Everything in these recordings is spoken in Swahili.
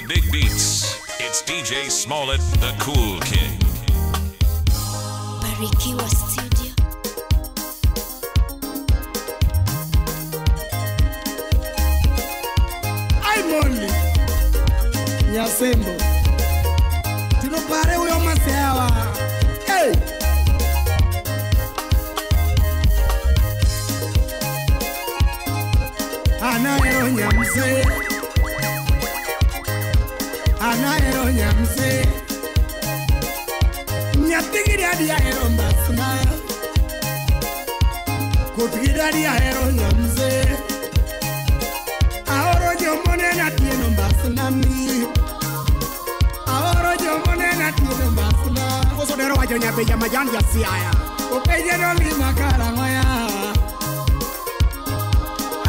the big beats. It's DJ Smollett, the Cool King. Barikiwa Studio. I'm only Nyasembo. Tino pare uyo masewa. Hey. Anaero nyamse. Anaero nyamse. Nyatigiri adi aero mbasna. Kutigiri adi aero nyamse. Ahora yo monena tiene mbasna mi. Ahora yo monena tiene mbasna. Koso dero wajo nyabe ya majani ya siaya. Opeje no lima kara moya.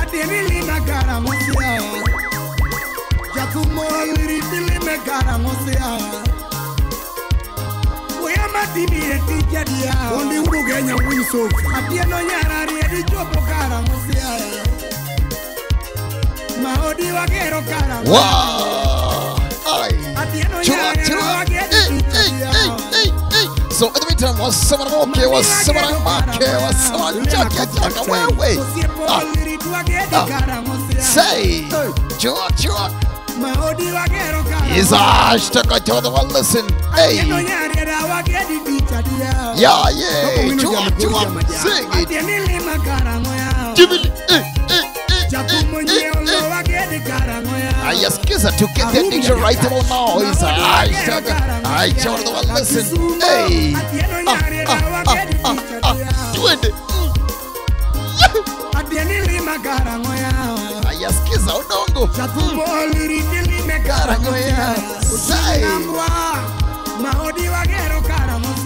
Atieni lima kara moya. Jakumo liriti lima kara moya. Oyama tibi eti jadia. Ondi uru genya winso. Atieno nyarari edi chopo kara moya. Maodi wagero kara. Wow! So in the meantime, what's someone okay? What's someone okay? What's someone Jacka? Wait. Say, George. Is hashtag to the one listen. Hey. Yeah. George. Sing it. Jimmy. Yes, kiss to get the picture right about now. Is I told the one listen. Hey, do it. Yes, kiss out, don't go.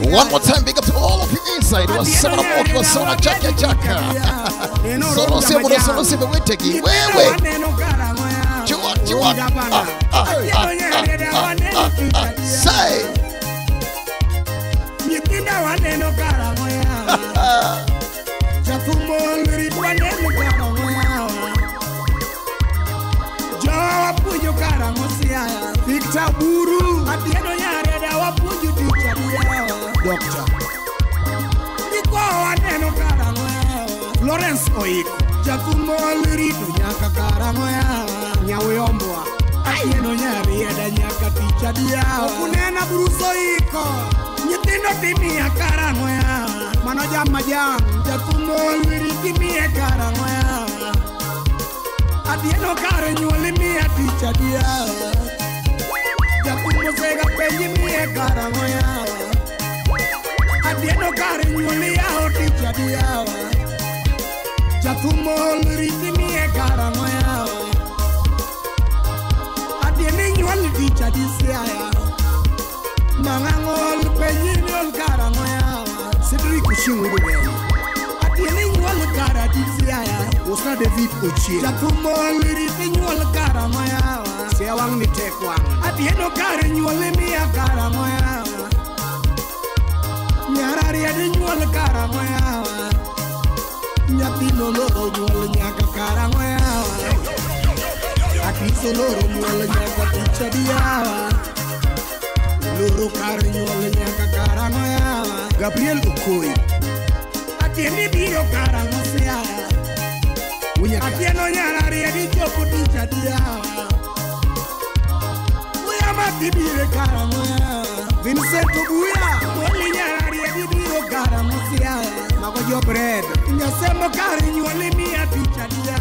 One more time, big up to all of you inside. Was someone walk, was someone Jacka. Solo see we take it. Wait. Say. Victor Buru atieno nyare da wapunju ticha doctor Niko waneno karangoya Florence Oiko Jakumo lirito nyaka karangoya Nyaweombwa atieno nyare da nyaka ticha dia Okunena Bruce Oiko Nyitino timi ya karangoya Mano jam Jakumo liriti mi ya karangoya Atieno kare nyuoli mi ya ticha dia Jakumo sega penji mi ya karangoya Adieno kare nyuoli ya ticha dia Jakumo liriti mi ya karangoya Adieni nyuoli ticha dia Mangangol penji nyuoli karangoya Sidri kushingu duwe Adieni nyuoli kara dia Osna David Ochi Jakumo liriti nyuoli karangoya Sewang ni tekwang Adieno kare nyuoli mi ya karangoya Nyarari adi nyuoli karangoya Nyapino loro nyuoli nyaka karangoya Akiso loro nyuoli nyaka ticha dia Loro kare nyuoli nyaka karangoya Gabriel Ukoi Atieni biyo karangoya Atieno nyarari adi chopo ticha dia Uyama tibire karangoya Vincent Obuya Mwoli nyarari adi biyo karangoya Magojo bread Nyasemo kari nyuoli miya ticha dia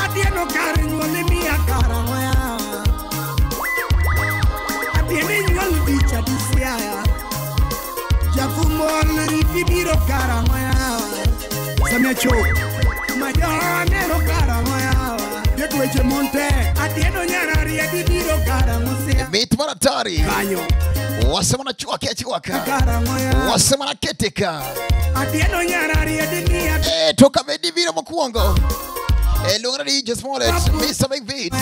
Atieno kari nyuoli miya karangoya Atieni nyuoli ticha dia Jakumo liriti biro karangoya Samia Cho Majonero karangoya Yetweche Monte Atieno nyarari adi biro karangoya Meet Maratari Kanyo Wasemana Chuaka Karangoya Wasemana Ketika Atieno nyarari adi miya Toka Medivira Mkuongo Lunga DJ Smollett Mr. Big Beats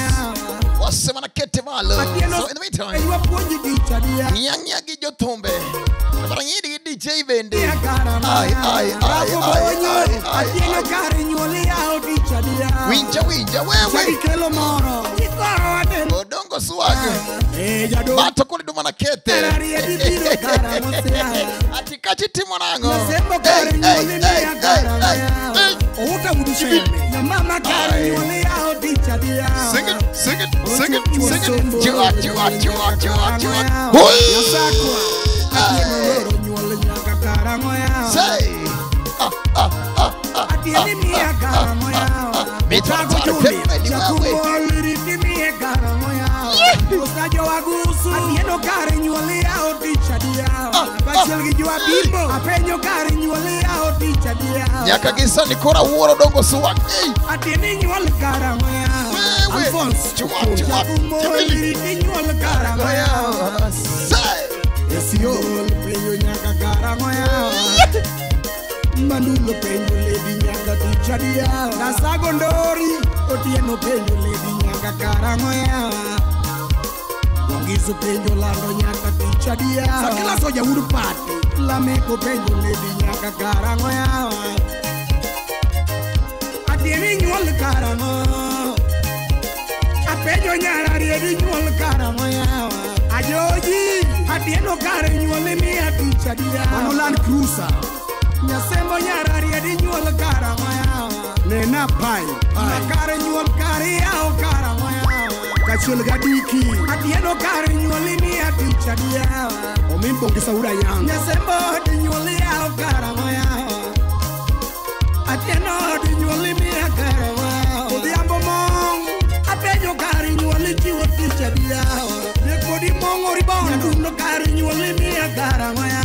Wasemana Ketimalo So in the meantime Nyanyagi Jotombe Saranyiri DJ Bende. Ai. Atieno kare nyuoli ao dichadia. Winja wewe. Chakikelo moro. Odongo swag. Jado. Bato kuli dumana kete. Atikachi timonango. Nasembo kare nyuoli mia kara. Outa mudushe. Na mama kare nyuoli ao dichadia. Sing it. Chua. Hoi. Yasakwa. Atieno loro nyuoli nyaka kara moya. Say. Atieni mia kara moya. Mitago juli. Chakumoliri mia kara moya. Osajo wagusu. Atieno kare nyuoli ao dichadia. Bachel gijua bimbo. Apenyo kare nyuoli ao dichadia. Nyaka gisa nikora uoro dongo swag. Atieni nyuoli kara moya. Alphonse. Chakumoliri nyuoli kara moya. Say. Esio penyo nyaka kara moya. Manulo penyo lady nyaka dichadia. Nasago ndori. Otieno penyo lady nyaka kara moya. Gizo penjo lando nyaka dichadia. Sakila soja uru pati. Lameko penjo lady nyaka kara moya. Atieni nyuol kara moya. Apenjo nyara riedi nyuol kara moya. Ajoji. Atieno kare nyuol mia dichadia. Manolan Cruiser. Nyasembo nyara riedi nyuol kara moya. Nena pai. Kare nyuol kare ao kara moya. Kachul gadiki. Atieno kare nyuol mia dichadia. Omimbo kisaura yang. Nyasembo di nyuol ao kara moya. Atieno di nyuol mia kara moya. Odiambo mong. Apenjo kare nyuol jiwo dichadia. Nekodi mongo ribon. Nyaduno kare nyuol mia kara moya.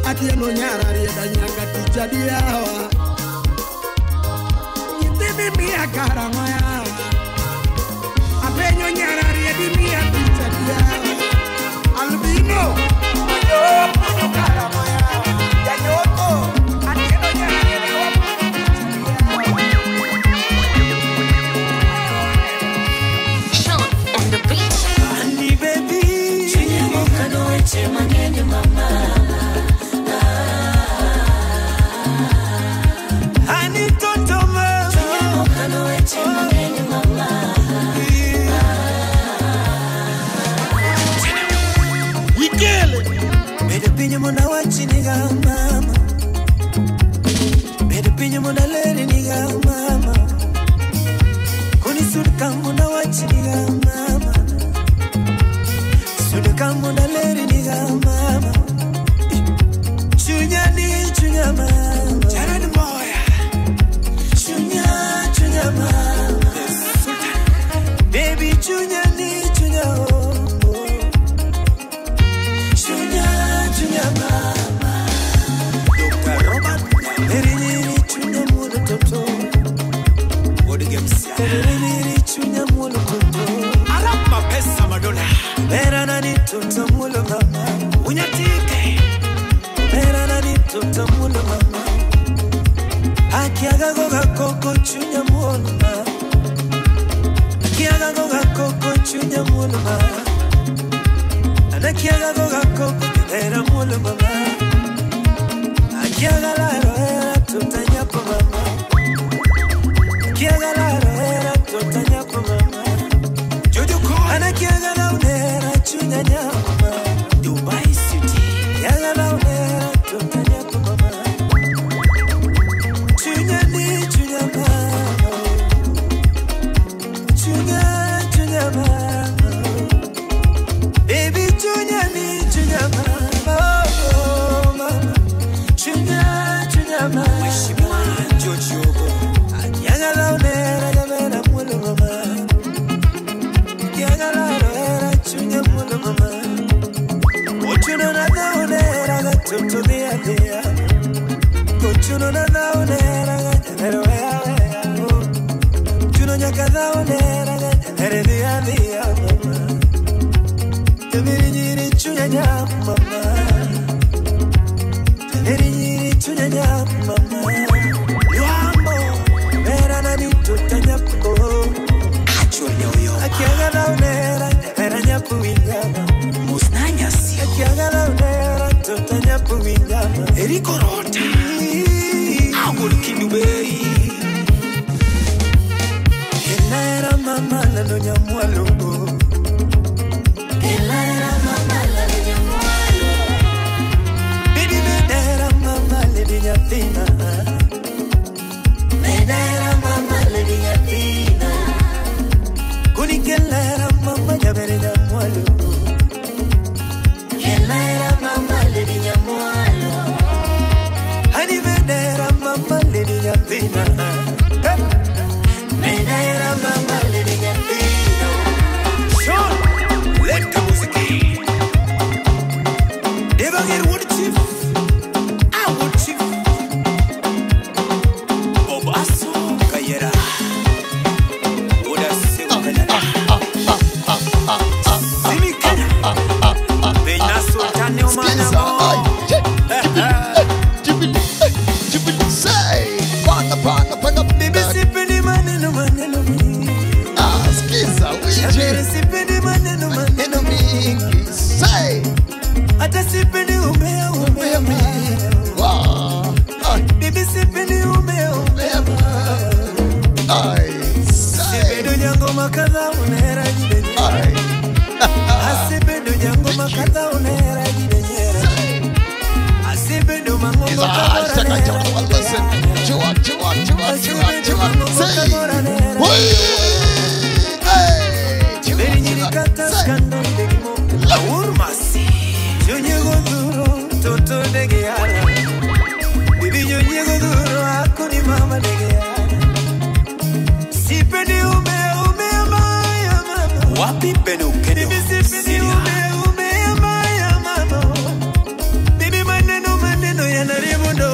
Atieno nyara rieda nyaka dichadia. Nyithibi mia kara moya. Apenyo nyara riedi mia dichadia. Albino. Ayo kara moya. Yanyoto. Atieno nyara riedi Sean on the beat. Ani baby. Chinyuka no eche mangene mama. Ani totoma. Chinyuka no eche mangene mama. Ikele. Bede pinyo mona wachini ga mama. Bede pinyo mona leri ni ga mama. Kuni surka mona wachini ga mama. Surka mona leri ni ga mama. Chunya mama. Jared Moya. Chunya mama. Baby chunya oh. Chunya mama. Dr. Robert. Eri chunya mulo toto. Body games. Eri chunya mulo toto. Arapa pesa Madonna. Era nani toto mulo mama. Unyatike. Era nani toto mulo mama. Akiaga goga koko chunya mulo mama. Akiaga goga koko chunya mulo mama. Anakiaga goga koko era mulo mama. Akiaga la era tutanya po mama. Akiaga la era tutanya po mama. Jojo Koi. Anakiaga la era chunya nyama. Dubai City. Yaga la era tutanya po mama. Chunya mama. Chunya mama. Baby chunya mama. Oh, mama. Chunya mama. mama lalo nyamwalo. Kelera mama lalo nyamwalo. Baby medera mama lady nyathina. Medera mama lady nyathina. Kuni kelera mama jabere nyamwalo. Kelera mama lady nyamwalo. Hani medera mama lady nyathina. Medera mama lady nyathina. Sean, let the music in. Never get wood chief. I would chief. Obaso Kayera. Would I say Simikana. Bena Sultan Omana. Say, panga. Baby sipping maneno. Skiza, Baby sipping maneno. say, Ata sipping umea. wow, Baby sipping umea. I say, Bedo nyango makadha unera jidenye. Asibedo nyango makadha unera jidenye. Asibedo mango makadha listen, chua, say, Beri nyirikata skando ndegi moke la urmasi. Nyonyego duro toto ndege yara. Bibi nyonyego duro akuni mama ndege yara. Sipendi umea maya mama. Wapi penu kene Bibi sipendi umea maya mama. Bibi maneno yanaribu ndo.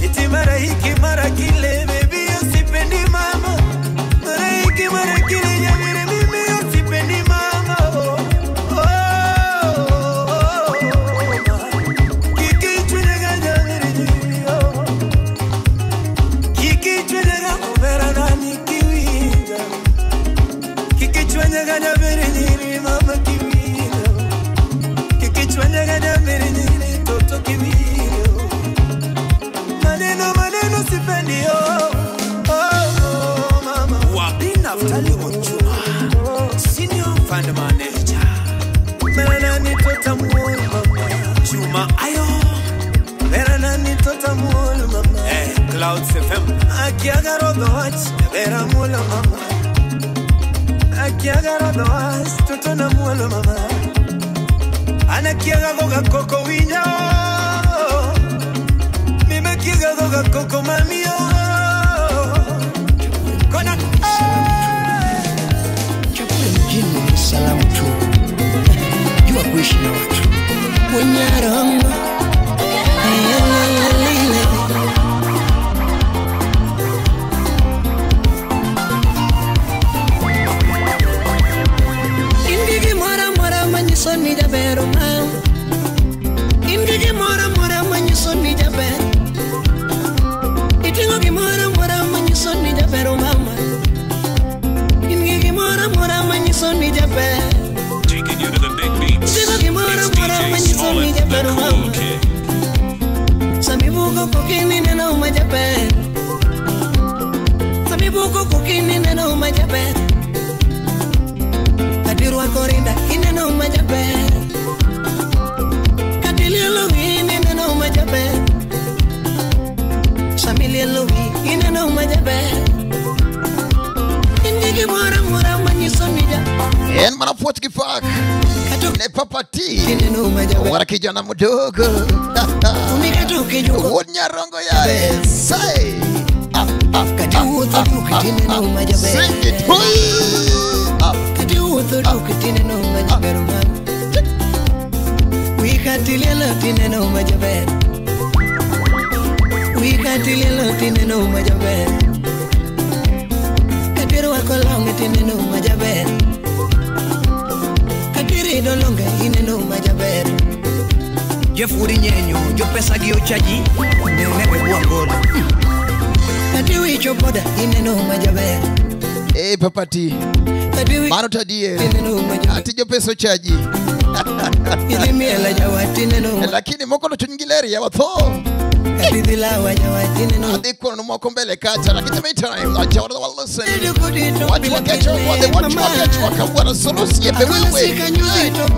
Iti mara hiki mara kile baby sipendi mama. Mara hiki mara kile nyamire mimi sipendi mama. Kiki chwenega nyamire jibio. Kiki chwenega kubera nani kiwinga. Kiki chwenega nyamire jiri mama kiwinga. Kiki chwenega nyamire jiri toto kiwinga. Maneno sipendi mama. Wabina ftali onchuma. Senior fund manager. Merana tota muolu mama. Chuma ayo. Merana tota muolu mama. Clouds FM. Akiagaro the watch. Vera muolu mama. Akiagaro the watch. Toto na muolu mama. Anakiagaro ga koko winyo. Kiga goga koko mamio Kona Chakula mjini ni salamu tu. Jua kuishi na watu. Wenyarama Indigi mora manyiso ni jabero ma. Indigi mora manyiso ni jabero. Itingo kimora manyiso ni jabero mama. Ingi kimora manyiso ni jabero. Taking you to the big beats. It's DJ Smollett, the cool kid. Samibuko kukini neno majabero. Samibuko kukini neno majabero. Kadirwa korinda ineno majabero. Kadililo ineno majabero. Familia Louis, ineno majabero. Indigi mora manyiso ni jabero. en manafuati kifak, ne papati, Ineno majabero. wara kijana mdogo, Umikatoke juko. Wonyarongo ya say, Kati uotho duke tineno majabero. sing it, Kati uotho duke tineno majabero mama. Wikatilielo tineno majabero. Wikatilielo tineno majabero. Katiro wako longe tineno majabero. Katirido longe ineno majabero. Jefuri nyenyo, jo pesa gi ochaji. Newe buangolo. Kati wicho boda ineno majabero. papati, mano tadie, ati jo peso chaji. Ili miela jawatine no. Lakini moko no chungileri ya watho. Kadidila wa jawatine no. Adiko no moko mbele kacha. Lakini meantime, acha wana listen. Watu wakecho, watu wana solusi ya bewewe.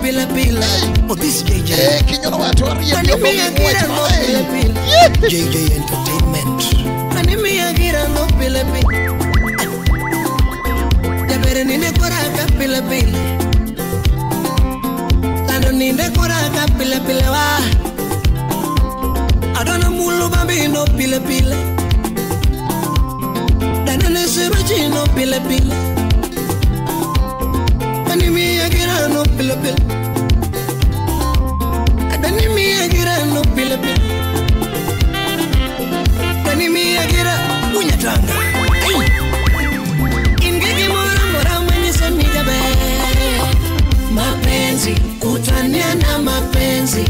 Pila pila. Oh, this JJ. Kinyono watu waria pia JJ Entertainment. Anime ya gira no pila pila. Jabere ninde koraka pila pila. Lando ninde koraka pila pila wa. Adona mulu babi no pila pila. Dana nesero chino pila pila. Anime ya gira no pila pila. Anime ya gira no pila pila. Anime ya gira punya tanga. Ingeki mora mora mwenyeso nijabe. Mapenzi kutania na mapenzi.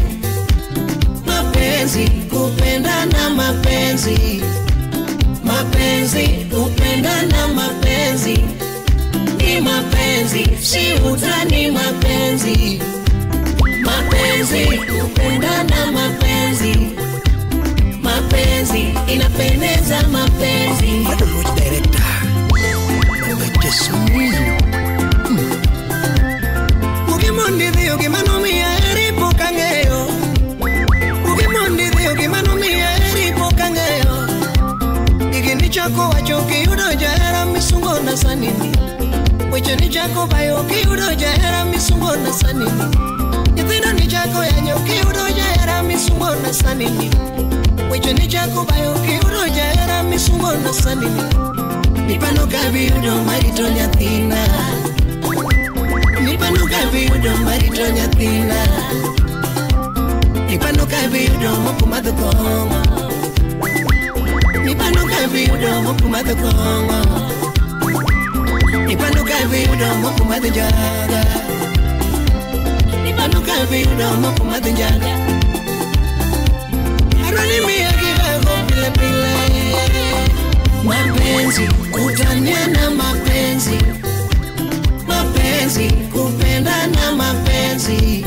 Mapenzi kupenda na mapenzi. Mapenzi kupenda na mapenzi. Ni mapenzi si utani mapenzi. Mapenzi kupenda na mapenzi. Mapenzi inapendeza mapenzi. Bado Luch director Ukimondi dio kimano mia eripo kangeyo. Ukimondi dio kimano mia eripo kangeyo. Igini chako wachoki udo jahera misungo na sanini. Wecheni chako bayoki udo jahera misungo na sanini. Yithino ni chako yanyoki udo jahera misungo na sanini. Wecheni chako bayoki udo jahera misungo na sanini. Nipano kabi udo marito nyathina. Nipano kabi udo marito nyathina. Nipano kabi udo mokumadho kongo. Nipano kabi udo mokumadho kongo. Nipano kabi udo mokumadho jaga. Nipano kabi udo mokumadho jaga. Aroni miya kibago pile pile. Mapenzi kutania na mapenzi. Mapenzi kupenda na mapenzi.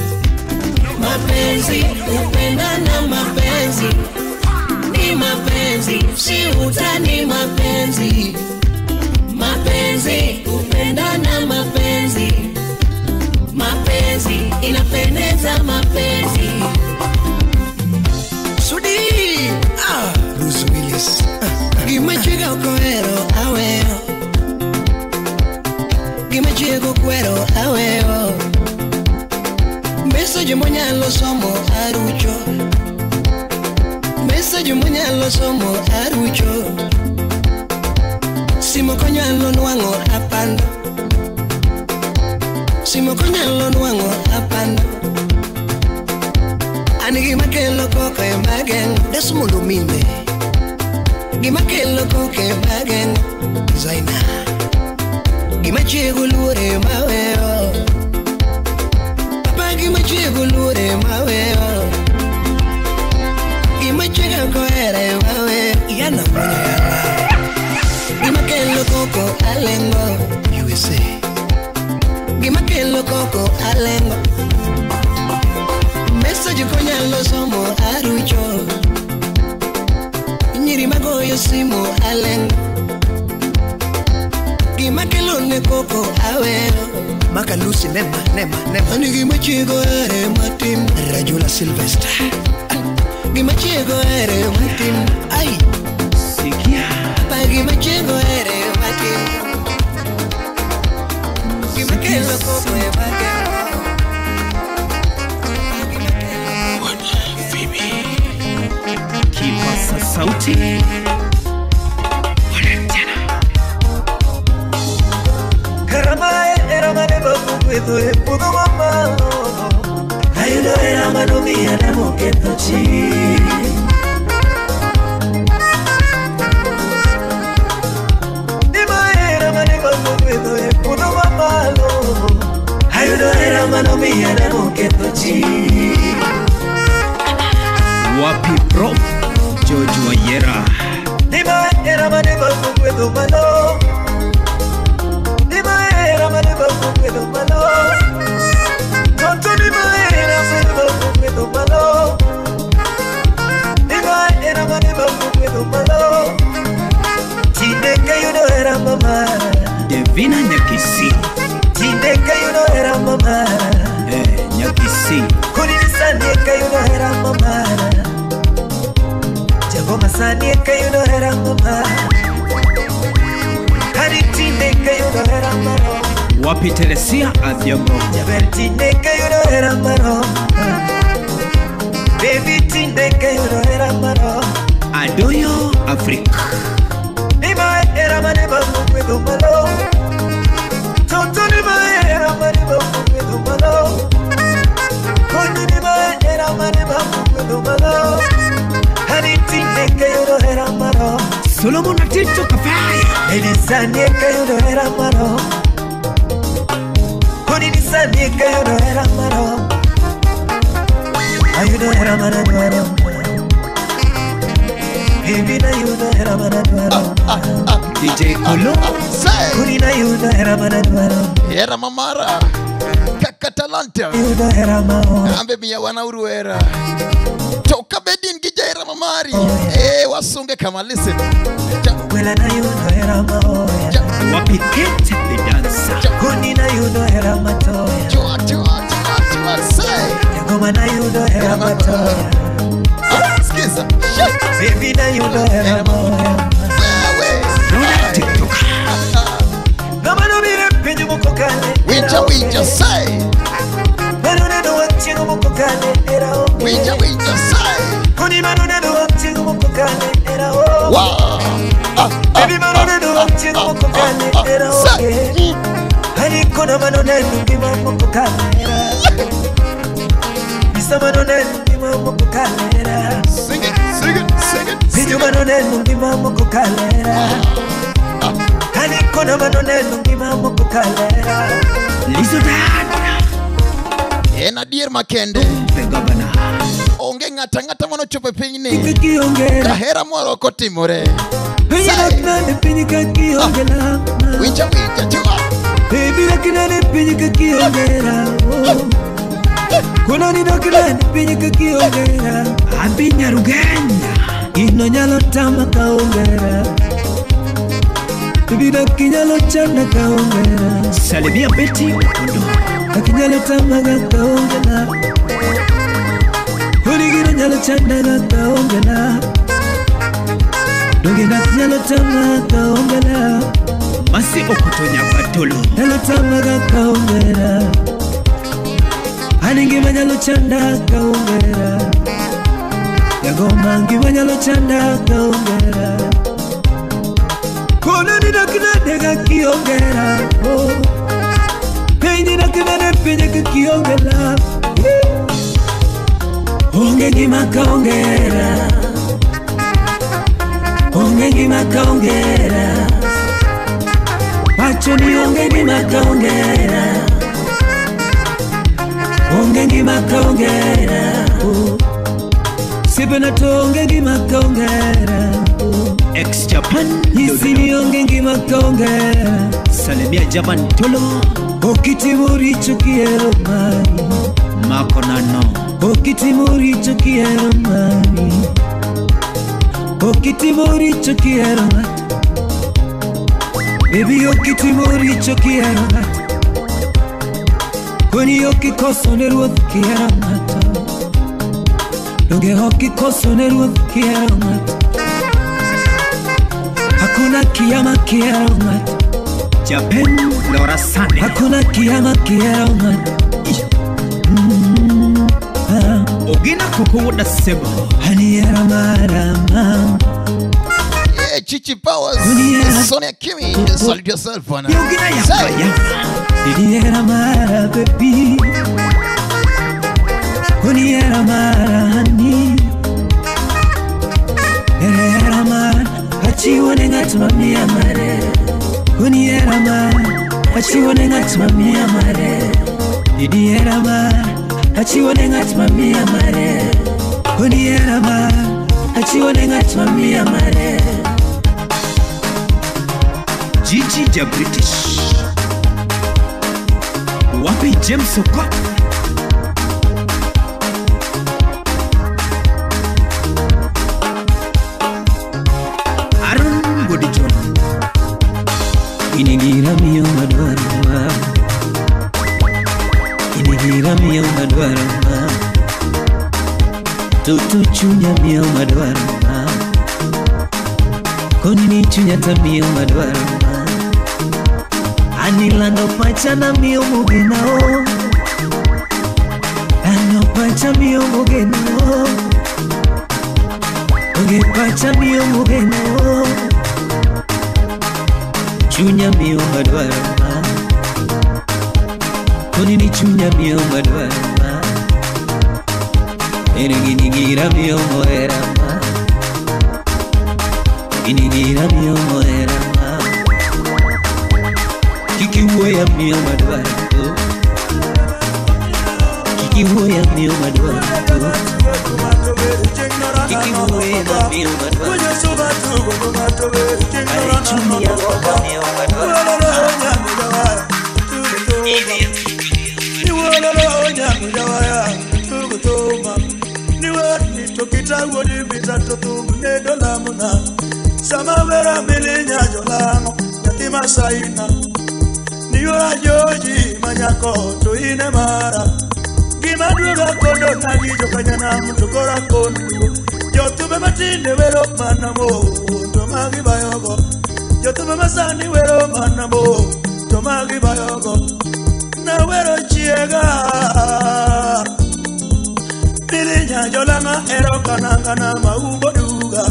Mapenzi kupenda na mapenzi. Ni mapenzi si utani mapenzi. Mapenzi kupenda na mapenzi. Mapenzi inapendeza mapenzi. Sudi Bruce Willis Gimachiga kuero aweo. Gimachiga kuero aweo. Message monyalo somo arucho. Message monyalo somo arucho. Simo konyalo nwango apando. Simo konyalo nwango apando. Anigi makelo koko e magen. Desmondo mine. Gimakelo koke magen Zaina. Gimachiego lure maweo. Papa gimachiego lure maweo. Gimachiega koere maweo. Yana mwenye yana. Gimakelo koko alengo USA. Gimakelo koko alengo. Message konyalo somo arucho. Nyiri magoyo simo alengo. Gimakelo ne koko aweo. Maka Lucy nema Ani gimachiego ere matim. Rajula Sylvester Gimachiego ere matim. Ay Sikia Pa gimachiego ere matim. Gimakelo koko e matim. Kipasa sauti Karamae era maneba kukwedo e pudo mama Ayudo era mano mia na moketo chi Dima era maneba kukwedo e pudo mama Ayudo era mano mia na moketo chi Wapi Prof George Wayera Dima era maneba kukwedo malo Dima era maneba kukwedo malo Tonto dima mama Devina Nyakisi Tindeka yuno era mama Nyakisi Kunisanieka yuno era mama Jagoma sanieka yuno era mama Karitindeka yuno era mama Wapi Teresia Adhiago Jabertindeka yuno era mama Baby tindeka yuno era mama Adoyo Africa Nima era maneba mwedo malo Toto nima era maneba mwedo malo Koni nima era maneba mwedo malo Hani tindeka yuno era malo Solomon Atito Kafaya Elisanieka yuno era malo Koni nisanieka yuno era malo Ayuno era malo Hibina yuda era manadwaro DJ Kolo Kurina yuda era manadwaro Era mamara Kakatalanta Yuda era mao Ambe miya wana uruera Toka bedin gija era mamari wasunge kama listen Wela na yuda era mao Wapikete bidansa Kunina yuda era matoya Chua say Yagoma na yuda era matoya Skiza Shit Baby na yuda era mao TikTok Namano mire penyu mukokale Winja say Manone no wachingu mukokale era o Winja say Kuni manone no wachingu mukokale era o Wow Baby manone no wachingu mukokale era o Hani kona manone nungima mukokale era Bisa manone nungima mukokale era Sing it Video manone nungima mukokale era Hani kona manone nungima mukokale era Lizo dana Ena dear Makende Begabana Onge ngata mono chope penyine Kiki ongera Kahera moro kotimore Penye laknane penye kaki ongera Winja chua Baby laknane penye kaki ongera Kuna ni laknane penye kaki ongera Abinya Ruganda Ino nyalo tama ka ongera Baby lakinyalo chanda ka ongera Salimia Betty Ondo Lakinyalo tama ka ongera Kurigiro nyalo chanda ka ongera Doge nyalo tama ka ongera Masi okutonya batolo Nyalo tama ka ongera Haningi nyalo chanda ka ongera Yagoma ngi nyalo chanda ka ongera Kona ni nakina ka kiongera Penye nakina penye ka kiongera Onge gima ka ongera Onge gima ka ongera Pacho ni onge gima ka ongera Onge gima ka ongera Sipena to onge gima ka ongera Ex-Japan Isi ni onge gima ka ongera Salimia Japan Tolo Okitimuri chukiero mari Mako nano Okitimuri chukiero mari Okitimuri chukiero mari Baby okitimuri chukiero mari Koni okikoso ne ruoth kiero mari Donge okikoso ne ruoth kiero mari Hakuna kiyama kiero mari Japan Laura Sane Hakuna kiyama kiero mari Ogina koko woda sebo Haniera marama Chichi Powers Sonia Kimi Salute yourself wana Yogina ya Haniera mara baby Haniera mara hani Haniera mara Achiwane ngatumamia mare Haniera mara Achiwane ngatumamia mare Haniera mara Achiwane ngatumamia mare Haniera mara Achiwane ngatumamia mare Gigi ja British Wapi James Okwa Aaron Godijon Inigira miyo madwaro ma Inigira miyo madwaro ma Tutu chunya miyo madwaro ma Konini chunya ta miyo madwaro ma Anilando pacha na miyo mugena o Ano pacha miyo mugena o Oge pacha miyo mugena o Chunya miyo madwaro ma Konini chunya miyo madwaro ma Inigira miyo moera ma Inigira miyo moera ma Kiki woya miyo madwaro Kiki woya miyo madwaro Kiki woya miyo madwaro Ari chunya miyo madwaro Tukitago di bitato tumne dolamuna Samavera milinya jolano Yatima saina Niwa joji manyako tuine mara Gimadura kondo nagi jokanyana mtukora kondo Jotube matinde wero manamo Tomagi bayogo Jotube masani wero manamo Tomagi bayogo Na wero chiega Milinya jolanga ero kanangana maubo duga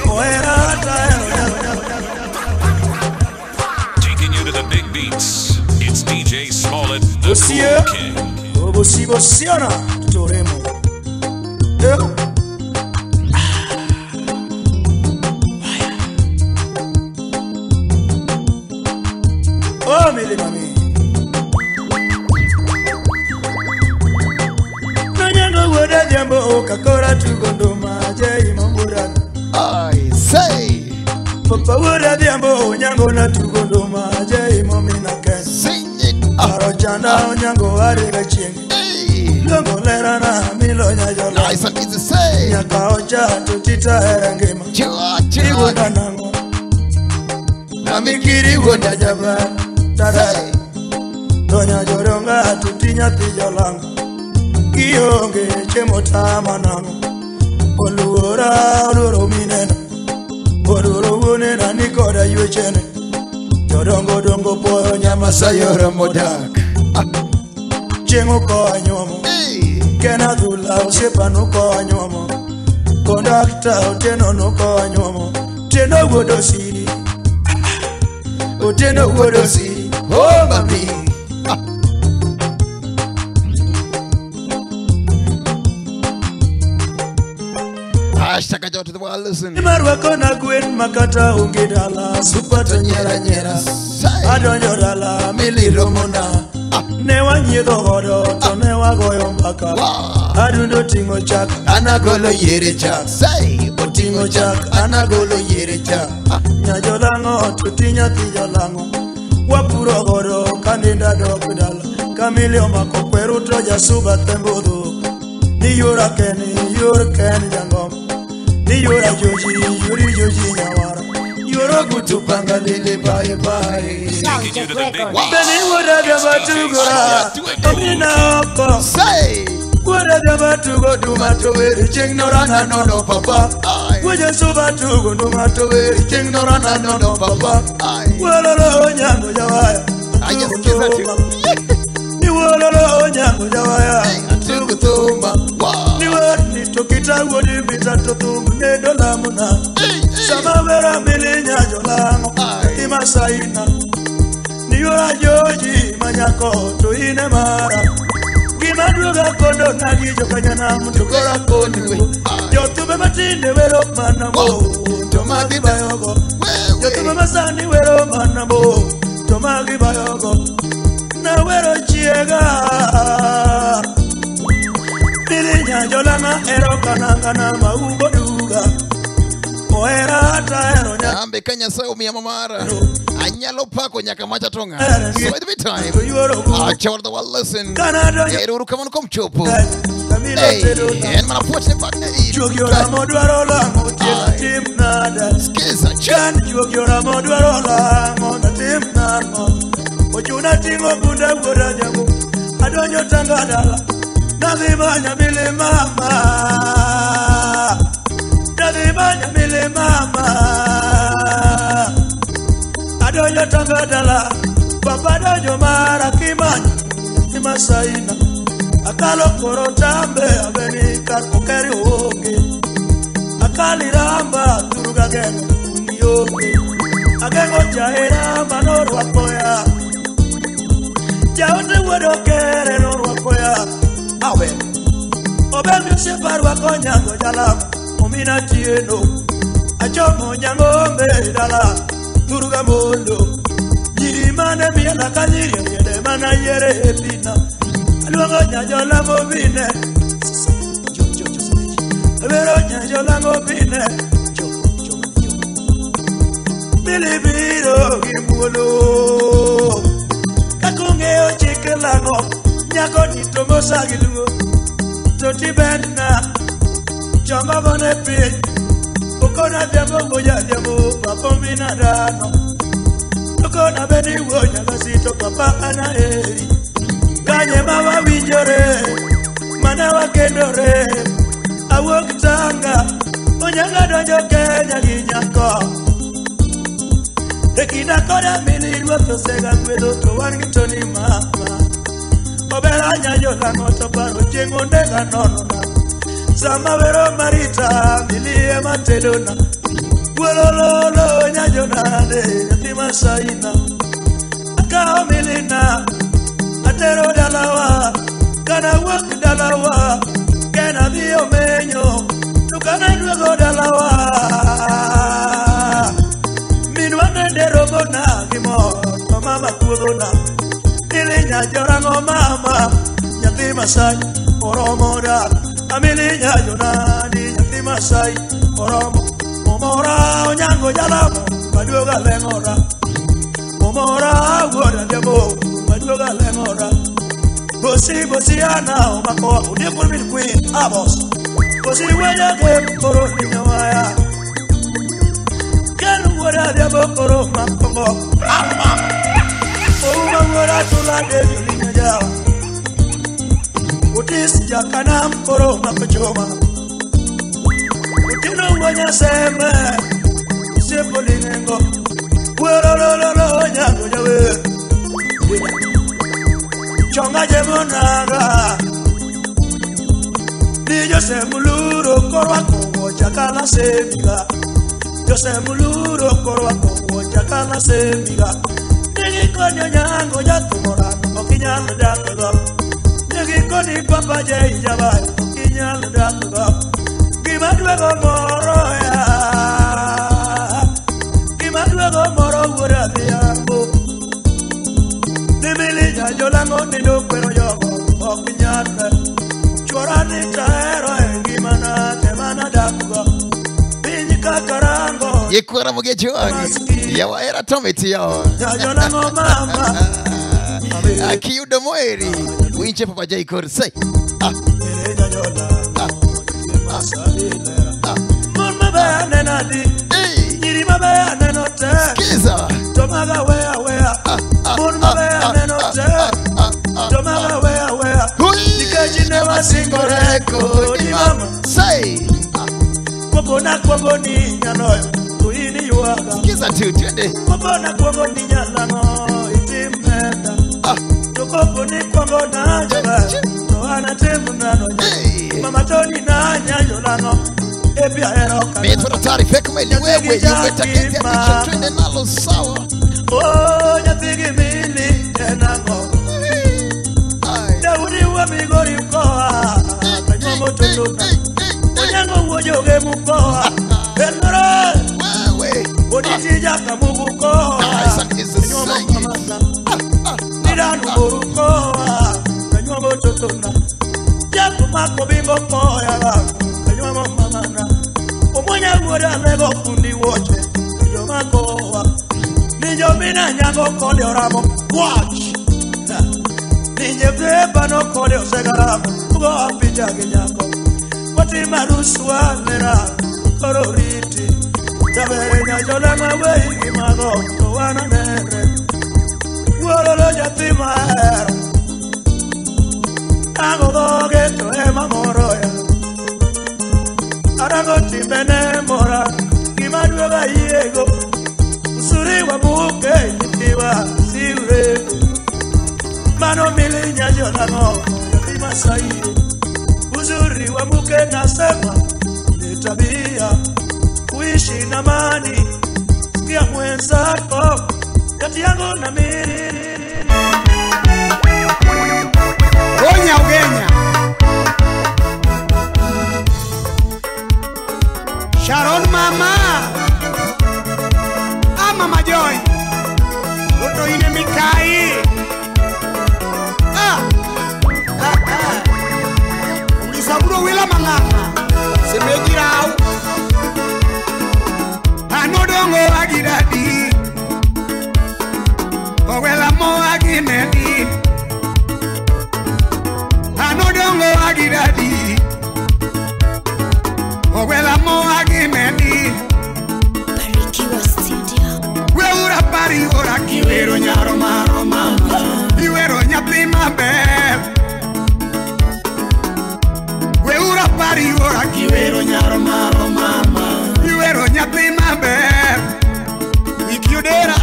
Moera Taking you to the big beats, it's DJ Smollett, the Bosia Cool King. Bosi bosiana Toremo Oh milimami Woda jambo kakora tugondo maje imambura I say Papa woda jambo nyango na tugondo maje imomina ken sing it Arojana nyango arega chingi Hey Longo lera na milo nyajola Nice and easy say Nyaka oja tutita erangema Chua Woda nango Namikiri woda jaba Tada Donya joronga tutinya tijolango Kionge chemotama nango Oluora oloro minena Oloro wonena nikoda yuechene Jodongo dongo poyo nyama sayora modak Chengo ko anyomo Hey Kena dhula usepa nuko anyomo Kondakta uteno nuko anyomo Teno wodo siri Uteno wodo siri Oh mami Hashtag out to the world, listen. Marwa kona gwen makata ungidala Supata nyera nyera Say Adonyo dala mili romona Newa nyido hodo to newa goyo mbaka Adundo tingo chak anagolo yere chak Say Otingo chak anagolo yere chak Nyajolango tutinya tijolango Wapuro hodo kaninda dokudala Kamilio mako kweru toja suba tembudu Ni yura ken jangom Ni yura yuri joji nyawara Yura kutupanga lili bye bye Taking you to the big beats. Beni wura dama tugora Omina oko Say Wura dama tugo dumato weri Cheng norana nono papa Wuja suba tugo dumato weri Cheng norana nono papa Walolo nyango jawaya I just kiss at you Ni walolo nyango jawaya Tugu tumba Ni wani tokita wodi bitato tumbu Nedo lamuna Samavera milinya jolango Ima saina Niwa joji manyako tuine mara Gimadruga kondo nagi jokanyana mtukora kondo Jotube matinde wero manamo Tomagi bayogo Jotube masani wero manamo Tomagi bayogo Na wero chiega Milinya jolanga ero kanangana maubo duga Moera taero nya Ambe kanya sayo miya mamara Anyalo pako nyaka macha tonga So at the time Chawar the world listen Eruru kamano kom chopo Hey And man unfortunate partner Chugiora modwarola motia tim nada Skiza Chan chugiora modwarola motia tim nang'o. Ochuna ting'o bunda wuora jamu, adonjo tanga dala, nadhi manyo mili mama. Nadhi manyo mili mama. Adonjo tanga dala, papa donjo mara kimanyo, Masaina. Akalo koro tambe, abeni kakokeri oge. Akali ramba, turuga gengo, unioge. Agengo jahera, manoro wakoya. Jaote wado kere, noro wakoya. Awe. Obemi separu wakonyango jalama, omina tieno. Achomo nyangombe dala, turuga mondo. Jiri mane miana kanyiri, miene mana yere epina. Aluango nyajola mobine. Vero nyajola mobine. Bilibiro gimulo. Kakungeo chikelango. Nyako nitomo sagilugo. Toti benna. Chonga bone pin. Ukona diamo moja diamo. Papo minadano. Ukona beni wonya kasito papa anaeri. Kanye mawa winjore, mana wakendore. Awok tanga, onyanga donjo Kenya ginyako. Ekina koda mili rwato sega kwedo to wangitoni mama. Obera nyajo lango to paro jengo ndega nono na. Sama vero marita, milie matedona. Wolololo nyajo nade, yati Masaina. Akao milina. Atero dalawa, kana wak dalawa, kana dio menyo, tukana duago dalawa. Minwana derobona gimo, mama kuodona. Ilinya jorango mama, nyati Masai, oromoda. Amilinya jonani, nyati Masai, oromo. Omora onyango jalamo, maduoga lengora. Omora wora demo. Maduoga lengora. Bosi ana omako. Udi for me queen abos. Bosi wenya ke koro ninyawaya. Kenu wora demo koro makongo. Oma wora tula devi ninyajawa. Utis jakanam koro makochoma. Utino wenya seme. Sepo linengo. Wora lo nyango jawe. Chonga jemonaga. Ni Jose Muluro korwa kowo chakala semiga. Jose Muluro korwa kowo chakala semiga. Nigi konyo nyango jatumora okinyal dakgo. Nigi koni papa je jabai okinyal dakgo. Gima duego moro ya. Gima duego moro wuora diambo. Nimili nyajolango nido pero yogo okinyal. Chorani taero engimana temana dakgo. Binyika karango. Yekwara mugecho wangi. Yawa era tometi yawa. Nyajolango mama. Akiyudo moeri. Winche papa jai korsai. Mama ba nenadi. Nyiri mama nenote. Kiza. Tomaga wea. Mama ba nenote. Tomaga wea. Nikajine wasingoreko di mama. Say. Kwabo ni nyanoyo. Kuini yuaga. Kiza tu twende. Kwabo ni nyalano. Itimenda. Kwabo na jaba. Toana temu nano. Mama Tony na nyanyolano. Ebia eroka. Metra taarifa kama ni wewe umetaketi kisha twende nalo sawa. Oh, nyapigi mili enango. Daudi wa migori mkoa. Kanyomo tunduna. Onyango uojoge mkoa. Enora. Wewe. Oditija kamugu mkoa. Kanyomo mamana. Nidanu boru mkoa. Kanyomo tunduna. Jaku mako bimbo mkoa. Kanyomo mamana. Omonya mwada lego fundi woche. Kanyomo mkoa. Nijo mina nyango kode oramo. Watch. Ninje beba no kode osegaramo. Ugo apija genyango. Wati maruswa nera. Kororiti. Tabere nyajola mawe imago. Towana nere. nyathi mahero Ango dhoge to ema moroya Arango timbene mora Gima duoga yiego Usuri wa muke Nitiwa siure Mano mili nyajo lango Yathi masai Uzuri wa muke nasema Ni tabia Kuishi na mani Sikia mwenzako Kati yangu na miri Onya ugenya Sharon mama Mama Joy Luto ine mikai Ulisaburo wila manganga Semejirau Anodongo agidadi Owela mo aginedi Anodongo agidadi Owela mo aginedi Barikiwa Studio. Weura pari ora kiwero nyaro maro mama Iwero nyathi maber Weura pari ora kiwero nyaro maro mama Iwero nyathi maber Ikiodera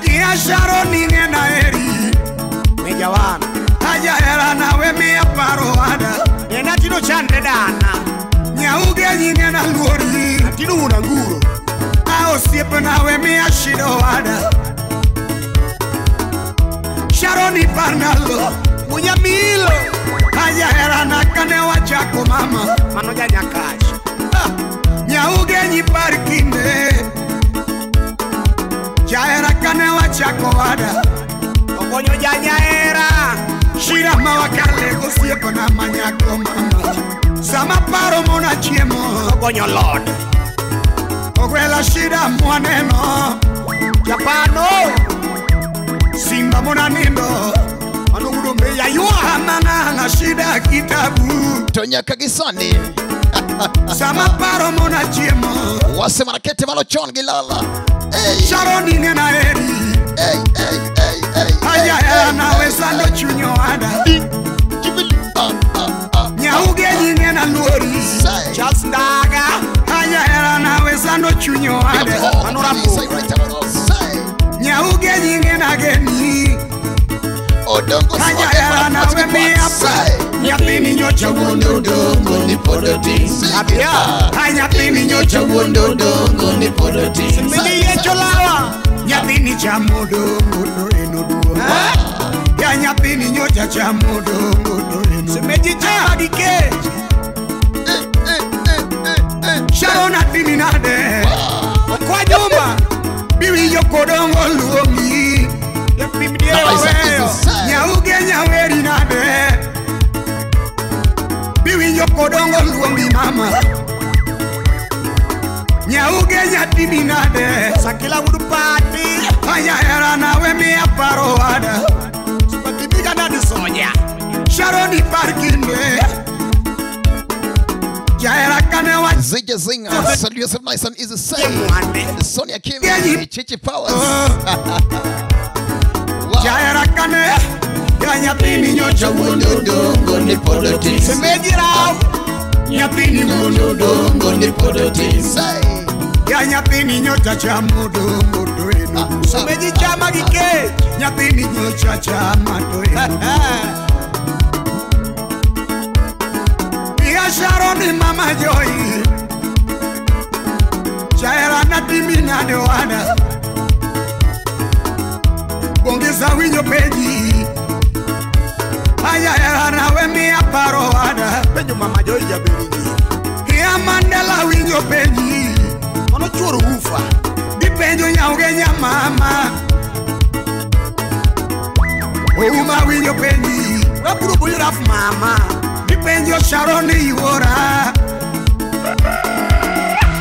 Ia Sharon ningena eri Mejawana Aja era nawe miya paro ada Ena tino chande dana Nyauge ningena luori Tino unanguro Ao siepe nawe miya shido ada Sharoni parnalo Munya milo Aja era nakane wachako mama Mano janya kash Nyauge nyiparkinde Jaera kane wachako ada Okonyo janya era Shira mawakale osieko na manyako mama Sama paro mona chiemo Okonyo lord Ogwela shida mwaneno Japano Simba mona nindo Anugudumbe ya yuwa Manga shida kitabu Tonya Kagisani Sama paro mona chiemo Wase marakete malochon gilala Sharon ingena eri Aya nawe sando chunyo ada Nyauge ingena luori Charles Ndaga Aya nawe sando chunyo ada Anorapo Nyauge ingena geni Aya nawe miapa Nyapini nyocha wondo dongo ni podoti Abia Nyapini nyocha wondo dongo ni podoti Mini yecho lawa Nyapini cha modo Modo eno duo Ya nyapini nyocha cha modo Modo eno Semeji cha dike Sharon atini nade Kwa jumba Biwi yoko dongo luomi Yepimdie weo Nyauge nyaweri nade Biwi yoko dongo luomi mama Nyauge nyatini nade Sakila wudu pati Aya era nawe miya paro ada Sipatibiga nadi sonya Sharoni parkinde Jaera kane wa Zija Zinga, salute yourself nice and easy say Sonia Kim, Chichi Powers Jaera kane Ya nyapini nyocha wondo dongo ni podoti Semejirao Nyapini wondo dongo ni podoti Say Ya nyapini nyocha cha modo modo eno Semeji chama kike Nyapini nyocha cha modo eno Ya Sharon mama Joy Jaera na timina de wana Bongeza winyo peji Aya era nawe miya paro ada Penyo mama Joy ya berini Ya Mandela winyo peji Ono churu ufa Dipenyo nyauge nya mama Ouma winyo peji Wapuru buyuraf mama Dipenyo Sharon iwora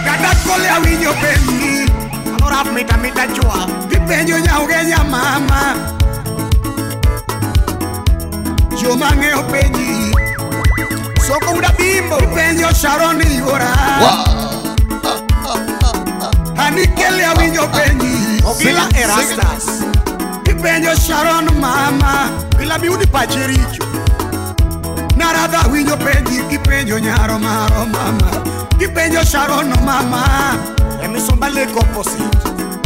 Kada kole awinyo peji Anoraf mita chua Dipenyo nyauge nya mama Joma ngeo peji Soko uda bimbo Dipenyo Sharon iwora Hanikele awinyo peji Vila Erastas Kipenjo Sharon mama bila biudi pachiricho. Narada winyo penji kipenjo nyaro maro mama. Kipenjo Sharon mama emisomba leko opposite.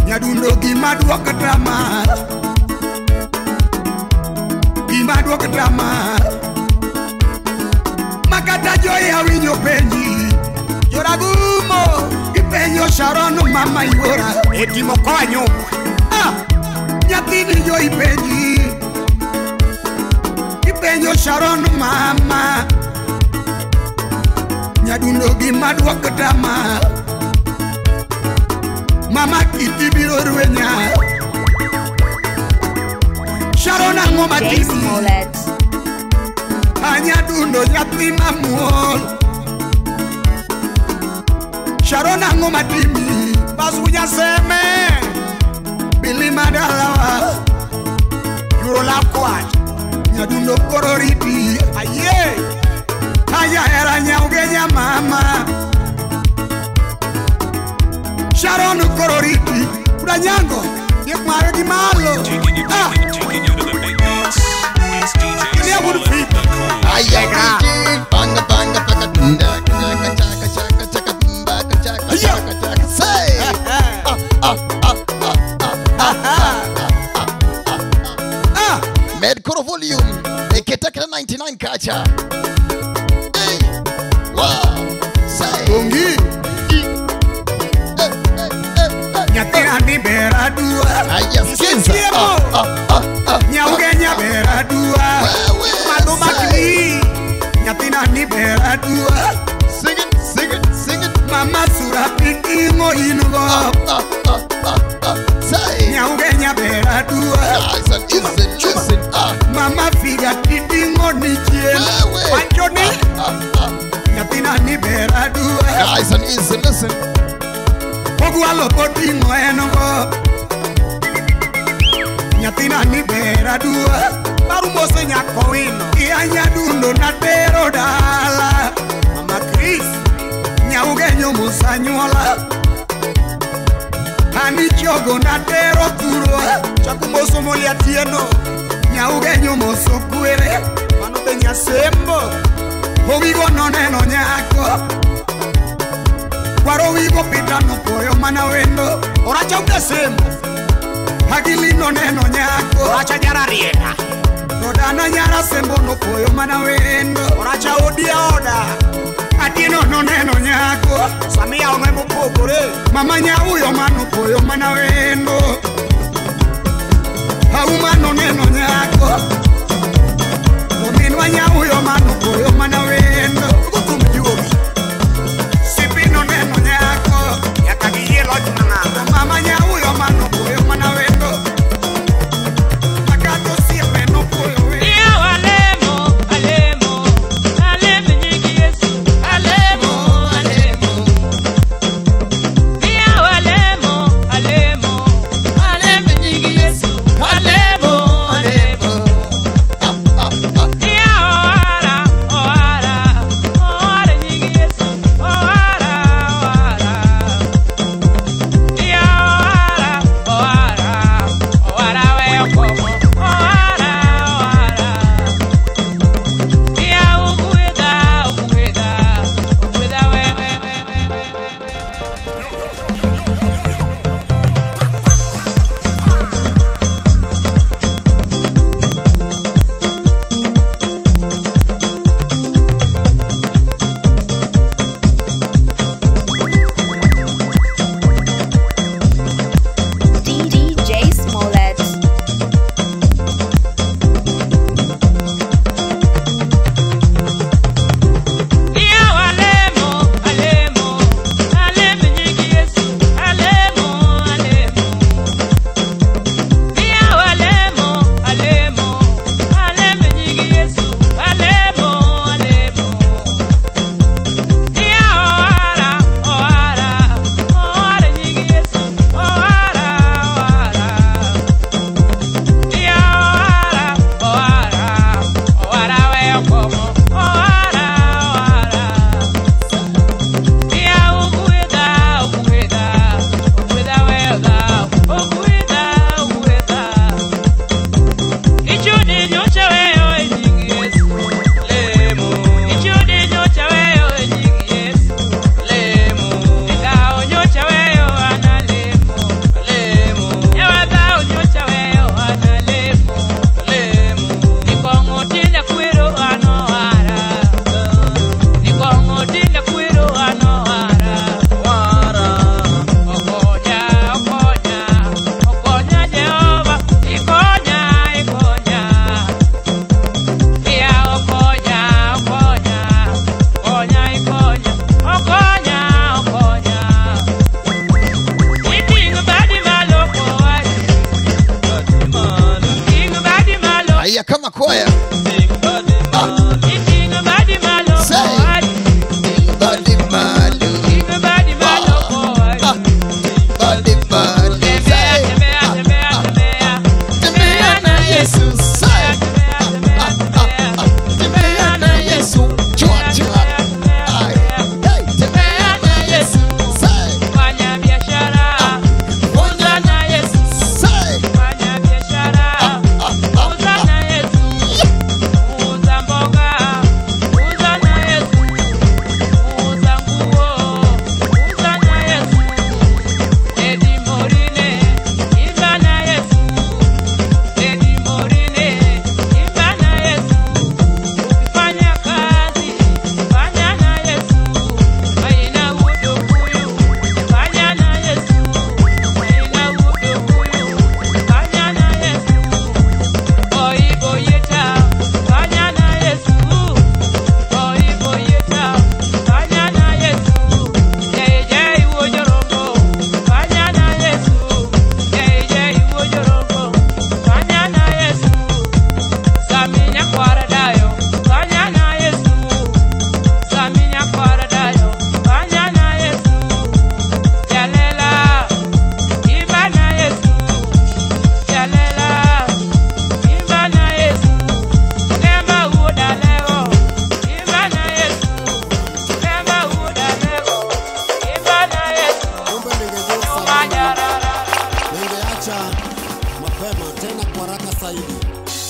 Nyadundo gima duoka drama. Gima duoka drama. Makata joy winyo penji. Yoragumo kipenjo Sharon mama yora. Etimo konyo. Nyatini joy penji. Kipenjo Sharon mama. Nyadundo gima duoka drama. Mama kiti biro ruenya. Sharon ango matisi. Nyadundo nyathi mamuol. Sharon ango matimi. Basuja seme. Bili madalawa. Yuro la kwaj. Nyadundo kororiti. Aye. Aya era nyaugenya mama. Sharon kororiti. Udanyango. Yek mare di malo. Taking you to the big beats. It's DJ Smollett, the cool. Banga banga banga dunda chaka chaka chaka chaka banga chaka chaka chaka say Medcoro volume eketaka 99 kacha. Hey wow say Bongi Nyatina ni beradua. ayaskinza Nyaugenya beradua. Madu makini Nyatina ni beradua. sing it Mama sura pingingo inugo. say Nyaugenya beradua. listen Mama figa pingingo ni chiel. Panchoni Nyatina ni beradua. guys and listen Pogualo podingo enogo. Nyatina ni beradua. Barumose nyakowino. Iya nyadundo na tero dala. Mama Chris Nyaugenyo musanyuola. Ani chogo na tero turwa. Chakumoso moli atieno. Nyaugenyo moso kuere. Mano be nyasembo. Howigo noneno nyako. Waro wigo pitano koyo mana wendo. Oracha ukasembo. Hagili noneno nyako. Oracha jara riena. Rodana nyara sembo no koyo mana wendo. Oracha odia oda. Atino noneno nyako. Samia omemo pogore. Mama nyauyo mano koyo mana wendo. Hauma noneno nyako. Ominwa nyauyo mano koyo mana wendo. Kukumjuomi. Sipi noneno nyako. Yakagiye lojuna. Mama nyauyo mano koyo mana wendo. Akato sipe no koyo wendo. Alemo, Haya kama kwaya.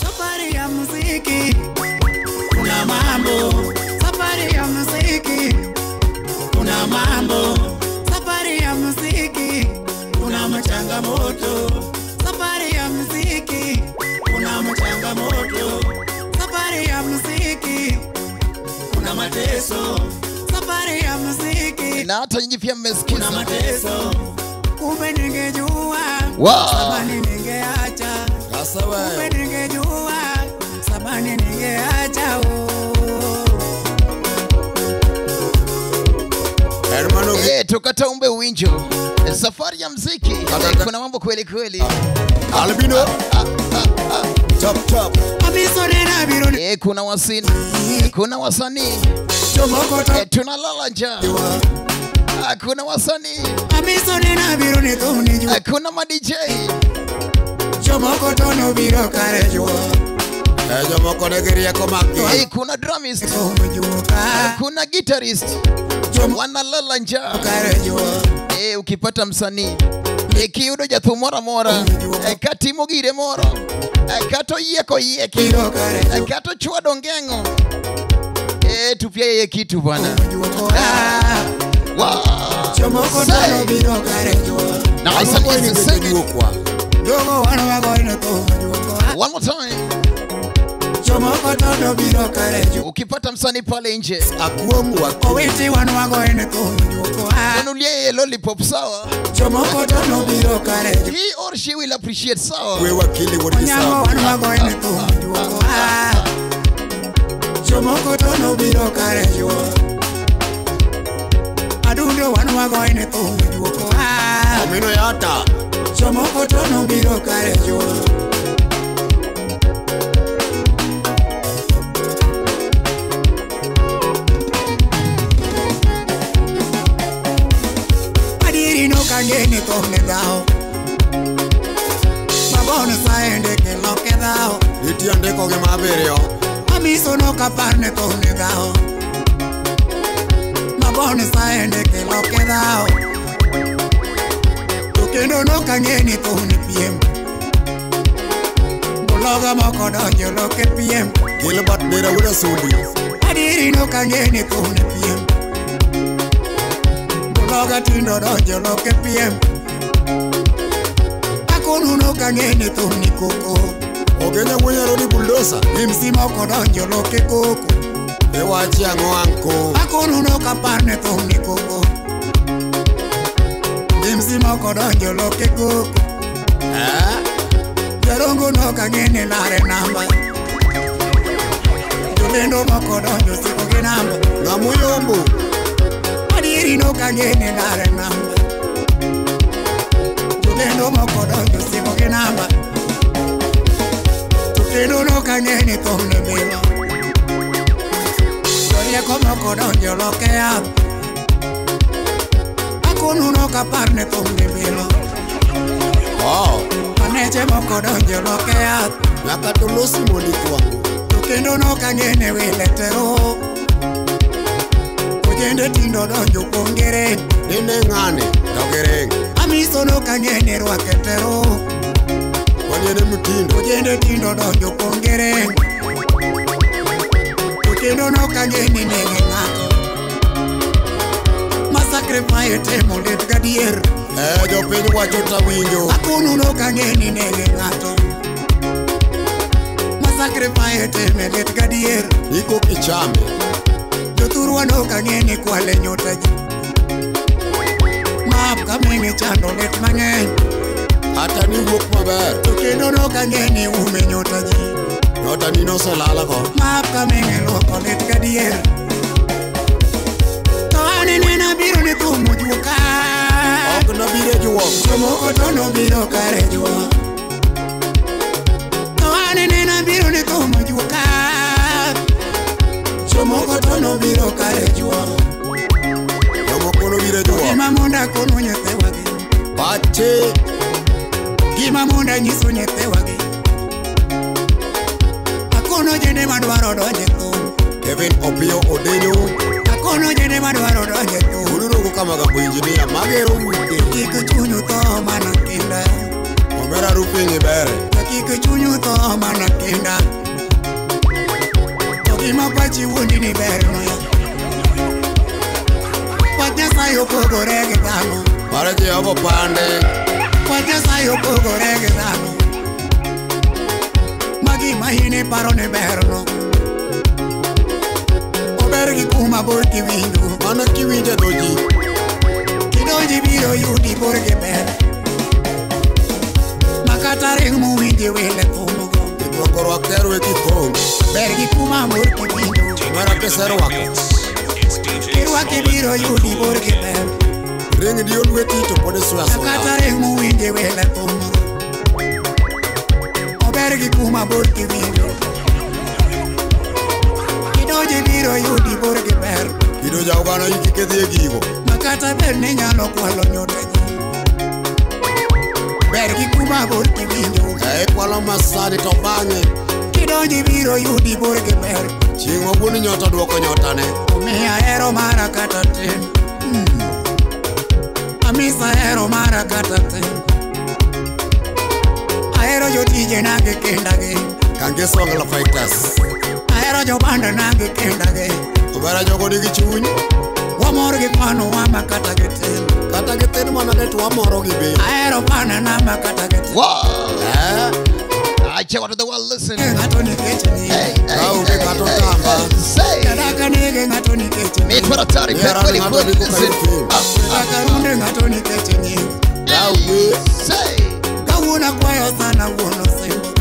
Safari ya muziki kuna mambo, safari ya muziki kuna mambo, safari ya muziki kuna machangamoto, safari ya muziki kuna machangamoto, safari ya muziki kuna mateso, safari ya muziki na hata nyinyi pia mmesikiza kuna mateso. Kumbe ningejua samani ningeacha, kumbe ningejua samani ningeacha. Hermano, tukataumbe uwinjo safari ya mziki. Kuna mambo kweli kweli. Albino top top. Kuna wasini, kuna wasanii, tunalala njaa. Kuna wasanii, kuna ma DJ, kuna drummist, kuna guitarist, wanalala njaa. Ukipata msanii kiudo jathu mora mora, katimo gire moro, kato yeko yeki, kato chwado ngengo, tupia ye kitu bwana. Wow. Now I said it's the second. One more time. Ukipata msanii pale nje, nunulie lollipop sawa. He or she will appreciate sawa. Adundo wanu wagoine to juoko Amino yata Chomoko tono biro kare jo Adiri no kangeni to negao Mabone saende ke loke dao Itiande ko ge maberio Amiso no kaparne to negao Mabone saende ke loke dao Tukendo no kangeni to ni piem Bologa moko donjo loke piem Gilbert Bera uda sudi Adiri no kangeni to ni piem Bologa tindo donjo loke piem Akonu no kangeni to ni koko Ogenya mwenye rodi bulldozer Imsi moko donjo loke koko Ewachi ango anko Akonu no kapane to ni koko Imsi moko donjo loke koko Jarongo no kangeni lare namba Tulendo moko donjo siko ke namba Ngamuyombo Adiri no kangeni lare namba Tulendo moko donjo siko ke namba Tulendo no kangeni thomne bilo Rieko moko donjo loke yath Akonu nokaparne thomne bilo Paneche moko donjo loke yath Nyaka to losi mondi kwangu To kendo nokangene wile tero Ojende tindo donjo kongere Dende ngane dogere Amiso nokangene rwake tero Wanyene mutindo Ojende tindo donjo kongere To kendo nokangene nege ng'ato Masacrifice temo lit gadier jopiny wacho tawinjo Akonu nokangene nege ng'ato Masacrifice temo lit gadier Iko kichame Jothurwa nokangene kwale nyota ji Map kamenge chando lit mang'eny Hata ni wuok maber To kendo nokangene ume nyota ji Nyota ni noselala ko Map kamenge loko lit gadier To anene nabiro ne thumo juka Ok nabire juok Jomoko to nobiro kare jua To anene nabiro ne thumo juka Jomoko to nobiro kare jua Jomoko nobire juok Gima monda kono nyethewa gi Pache Gima monda nyiso nyethewa gi Akono jende madwaro donje thum Kevin Opio Odenyo Akono jende madwaro donje thum Unurugo kama gabu injinia magero wite Kik chunyu tho mana kinda Omera rupingi bere Kik chunyu tho mana kinda To gima pachi wuondi ni ber noya Wach Nyasaye opogore gi dhano Mare Jehova pande Wach Nyasaye opogore gi dhano Magi mahini paro ni ber no Ober gi kuma bor kiwinjo Mana kiwinja doji Kidonji biro yudi bor gi ber Makata ring muwinji wile thumo go Itwako rwak terwe kithong Ber gi kuma bor kiwinjo Mara keser wako Kirwake biro yudi bor gi ber Ring dio lweti to pode suya suya Makata ring muwinji wile thumo Ober gi kuma bor kiwinjo Kidonji biro yudi bor gi ber Kido jaugana yiki kedhie gigo Makata ber ni nyalo kwalo nyote ji Ber gi kuma bor kiwinjo Kwalo masani to bang'e Kidonji biro yudi bor gi ber Chieng' obuoni nyota duoko nyotane Omiya hero mara kata tin Amisa hero mara kata tin Ahero jotije nage kenda gi Kange Songla Fighters Ahero jobanda nage kenda gi Obera jogo nigi chuny Wamor gi pano wama kata gi tin Kata githin mana det wamoro gi be Ahero pana nama kata gi tin I check out the world, listen. Ngato ni keche ni Kauke kato tamba Say. Kadaka nige ngato ni keche ni Meet for a tariff. Everybody put listen. Kadaka runde ngato ni keche ni Kauke Say. Kawuna kwayo sana wuno simbo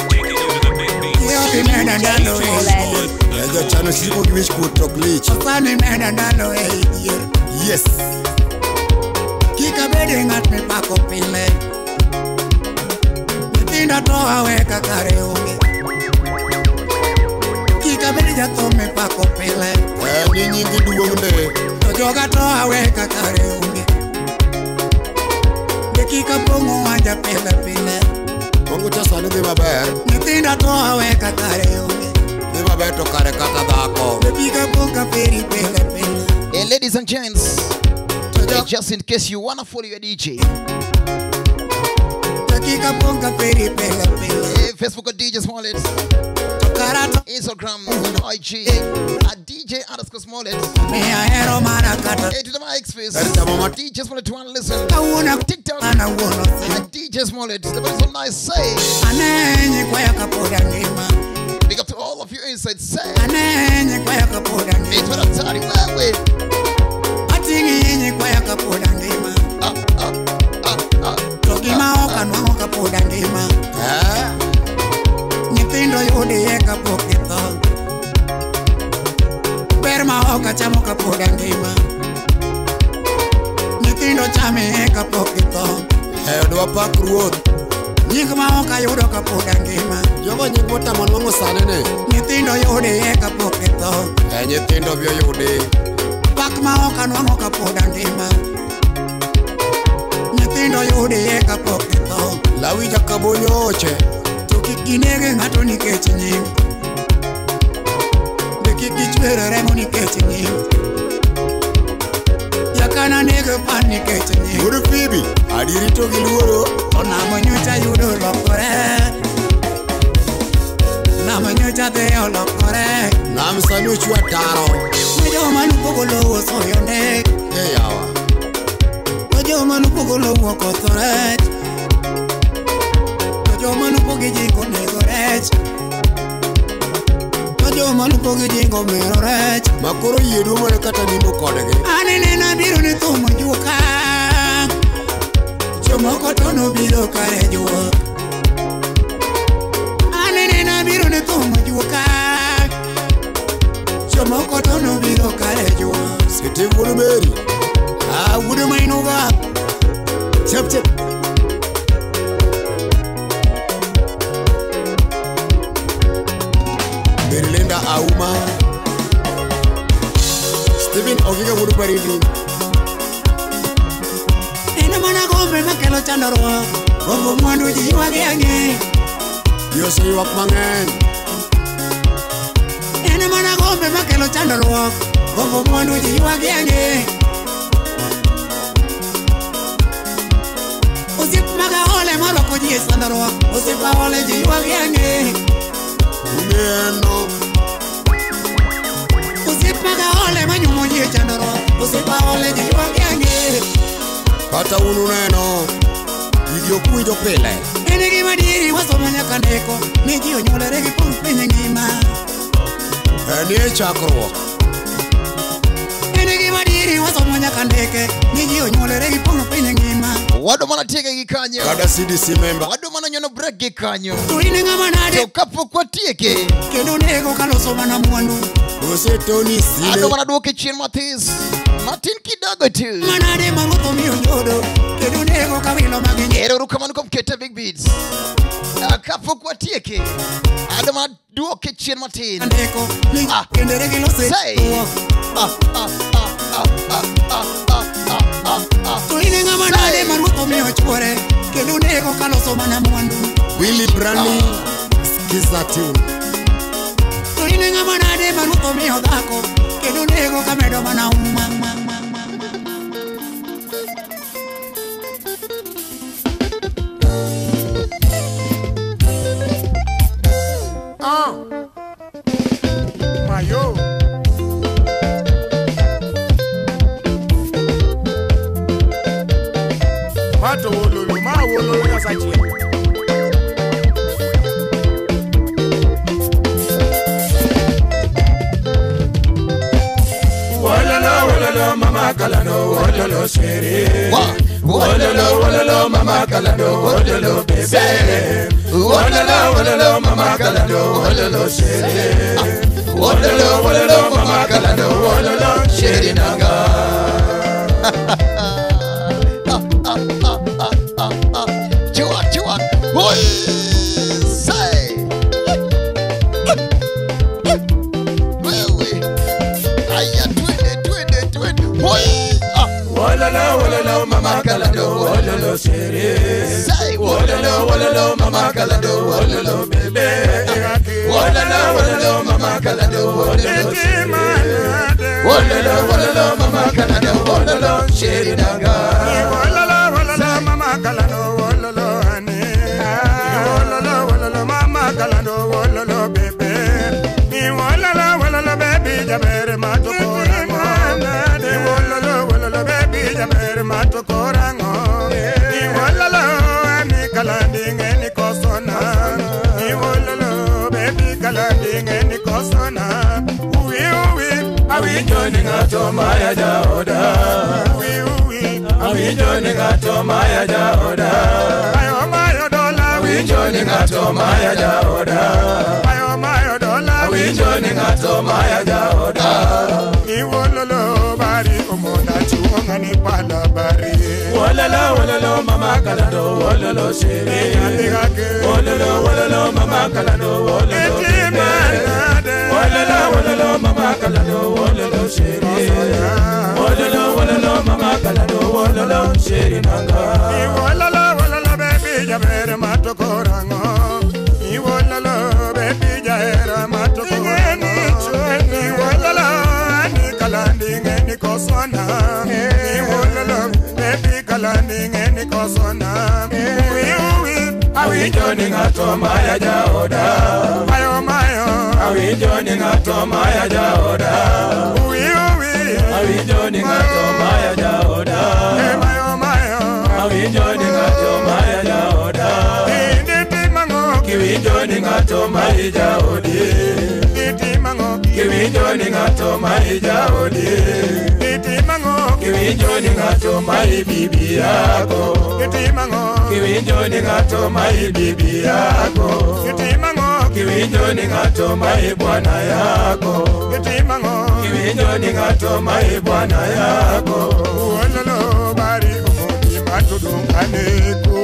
Taking over the big beats. Yo pinenda ndalo Ejo chano shiko giwich kuto glitch Sasani nenda ndalo dier Yes Kika bede ngat me pako pile Tinda to aweka kare unge Kika bede jato me pako pile Ni nyingi duong' de To joga to aweka kare unge Kika pongo wanja pile pile Kongo cha sani dhi maber Tinda to aweka kare unge Dhi maber to kare kata dhako Kika ponga peri pile pile Hey, ladies and gents, just in case you wanna follow your DJ, Kika ponga peri pile pile hey, Facebook at DJ Smollett, Karato Instagram, IG, at DJ_Smollett. Mea hero mara kata Hey, to the mic space, Mama. DJ Smollett, wanna listen? Kawuna TikTok, ana wuno simbo at DJ Smollett. The was so nice. Say, Anenye kwa ya kapoda ngima big up to all of you inside. Say, Anenye kwa ya kapoda meet ngima for a tariff. Wait, Atingi yenye kwa ya kapoda ngima Tokima oka nwango kapoda ngima Nyithindo yudi ye kapokitho Ber ma oka chamo kapoda ngima Nyithindo chame ye kapokitho Dwa pak ruoth Nying ma oka yudo kapoda ngima. Jogo nyingota monwang'o sane ne. Nyithindo yude kapok etho. Nyithindo biro yude. Pak ma oka nwang'o kapoda ngima. Nyithindo yude kapok etho. Lawi jakabonyoche. To kik ginege ng'ato nikech nying. Be kik gichwero remo nikech nying. Yakana nege pan nikech nying. Uru Phoebe, adirito gi luoro. Onamo nyocha yudo lokore. Namo nyocha dhe olokore. Nam sani ochwa taro. Joma nupogo lowo soyo ndek. Yawa. Joma nupogo lowo kotho rech. Joma nupogo jingo nego rech. Joma nupogo jingo mero rech. Makoro yiedu mane kata nimo kodgi. Anene na biro ni thumo juka. Jomoko to nobiro kare juok. Anene na biro ni thumo juka. Jomoko to nobiro kare juok. Sete wudu Mary. Wudu mainuga. Chep chep. Marylinda Auma. Stephen Ogiga wudu Barindi. Ena mana gombe makelo chandorwa. Gombo mwandu ji wage ange. Yose ywak mang'eny. Ena mana gombe makelo chandorwa. Gombo mwandu ji wage ange. Osip maga ole maloko ji sandorwa. Osip ole ji wage ange. Umeno. Osip maga ole manyumo ji chandorwa. Osip ole ji wage ange. Kata unu neno. Video kuijo pile. Ene gima diri wasomo nyaka ndeko. Ni ji onyuolore gi pong piny ngima. Enie chakruok. Ene gima diri wasomo nyaka ndeke. Ni ji onyuolore gi pong piny ngima. Wado mana tiege gi kanyo. Kada CDC member. Wado mana nyono break gi kanyo. To ine ng'ama nade. To kapok watieke. Kendo nego kaloso mana mwandu. Ose Tony Ado Sile. mana duoke chien mathis. Matin kidogo tu. Manade mang'otho miyo nyodo. Kendo nego kawilo magi. Ero rukamano kom keta big beats. Kapok watieke. Ado mana duoke chien matin. Ndeko. Ni Ah. kendere gi lose. Say. To ine ng'ama nade maruotho miyo chwore. Kendo nego kaloso mana mwandu. Willy Brandy. Skiza tune. To ine ng'ama nade maruotho miyo dhako. Kendo nego kamedo mana uma. Mayo. Mato wololo, ma wololo ya sachi. Wololo mama kalano, wololo shere. Wololo mama kalano, wololo bebe. Wololo mama kalano, wololo shere. Wololo mama kalano, wololo shere nanga. Chua. Hoi. Say. Wewe. Aya twende. Hoi. Wololo mama kalano, wololo shere. Say. Wololo mama kalano, wololo bebe. Wololo mama kalano, wololo shere. Wololo mama kalano, wololo shere nanga. Wololo mama kalano, wololo ane. Wololo mama kalano, wololo bebe. Wololo bebe jabere matokorango. Wololo bebe jabere matokorango. Wololo ane kalandinge ni kosona. Wololo bebe kalandinge ni kosona. Awinjo ni ngato maya jaoda. Awinjo ni ngato maya jaoda. Ayo mayo dola. Awinjo ni ngato maya jaoda. Ayo mayo dola. Awinjo ni ngato maya jaoda. Iwololo bari omonda chuonga ni pala bari. Wololo mama kalado wololo shere. Andigake. mama kalano wololo wololo mama kalano wololo sheri wololo mama kalano wololo sheri nanga wololo baby jabere matokorango wololo baby jahera matokorango wololo ani kalandi ngeni kosona wololo baby kalandi ngeni kosona Awinjo ni ngato maya jaoda Mayo mayo Awinjo ni ngato maya jaoda Uwi uwi Awinjo ni ngato maya jaoda Mayo mayo Awinjo ni ngato maya jaoda Inditi mango Kiwinjo ni ngato maya jaodi Inditi mango Kiwinjo ni ngato maya jaodi Inditi mango Kiwinjo ni ngato maya bibi yako Inditi mango Kiwinjo ni ngato mai bibi yako Kitimango Kiwinjo ni ngato mai bwana yako Kitimango Kiwinjo ni ngato mai bwana yako Wololo bari umuti matudunganeko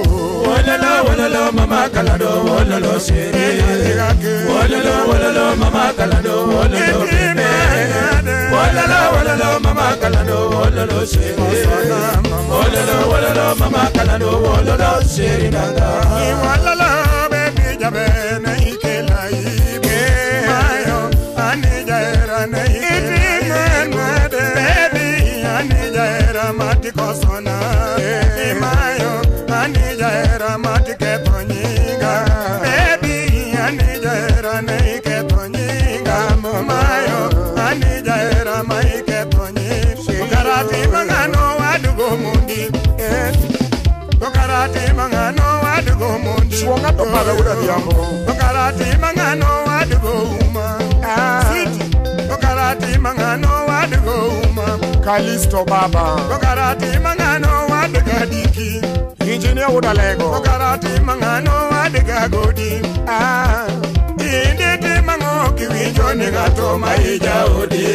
Wololo mama kalado wololo shiri Wololo mama kalado wololo bebe Wololo mama kalado wololo shiri Wololo mama kalado wololo shiri nanga Wololo baby jabe na ikela ibe Mayo anija era na ikela Baby anija era mati kosona Mayo anija era mati ketonyinga Baby anija era na iketonyinga Mayo anija era ma iketonyinga Karati mangano wadugo mundi Karati mangano wadugo mundi Shwonga topala uda diambo Karati mangano wadugo uma Sweet Karati mangano wadugo uma Kalisto baba Karati mangano waduga diki Engineer uda lego Karati mangano waduga godi Inditi mango kiwinjo ni ngato maija odi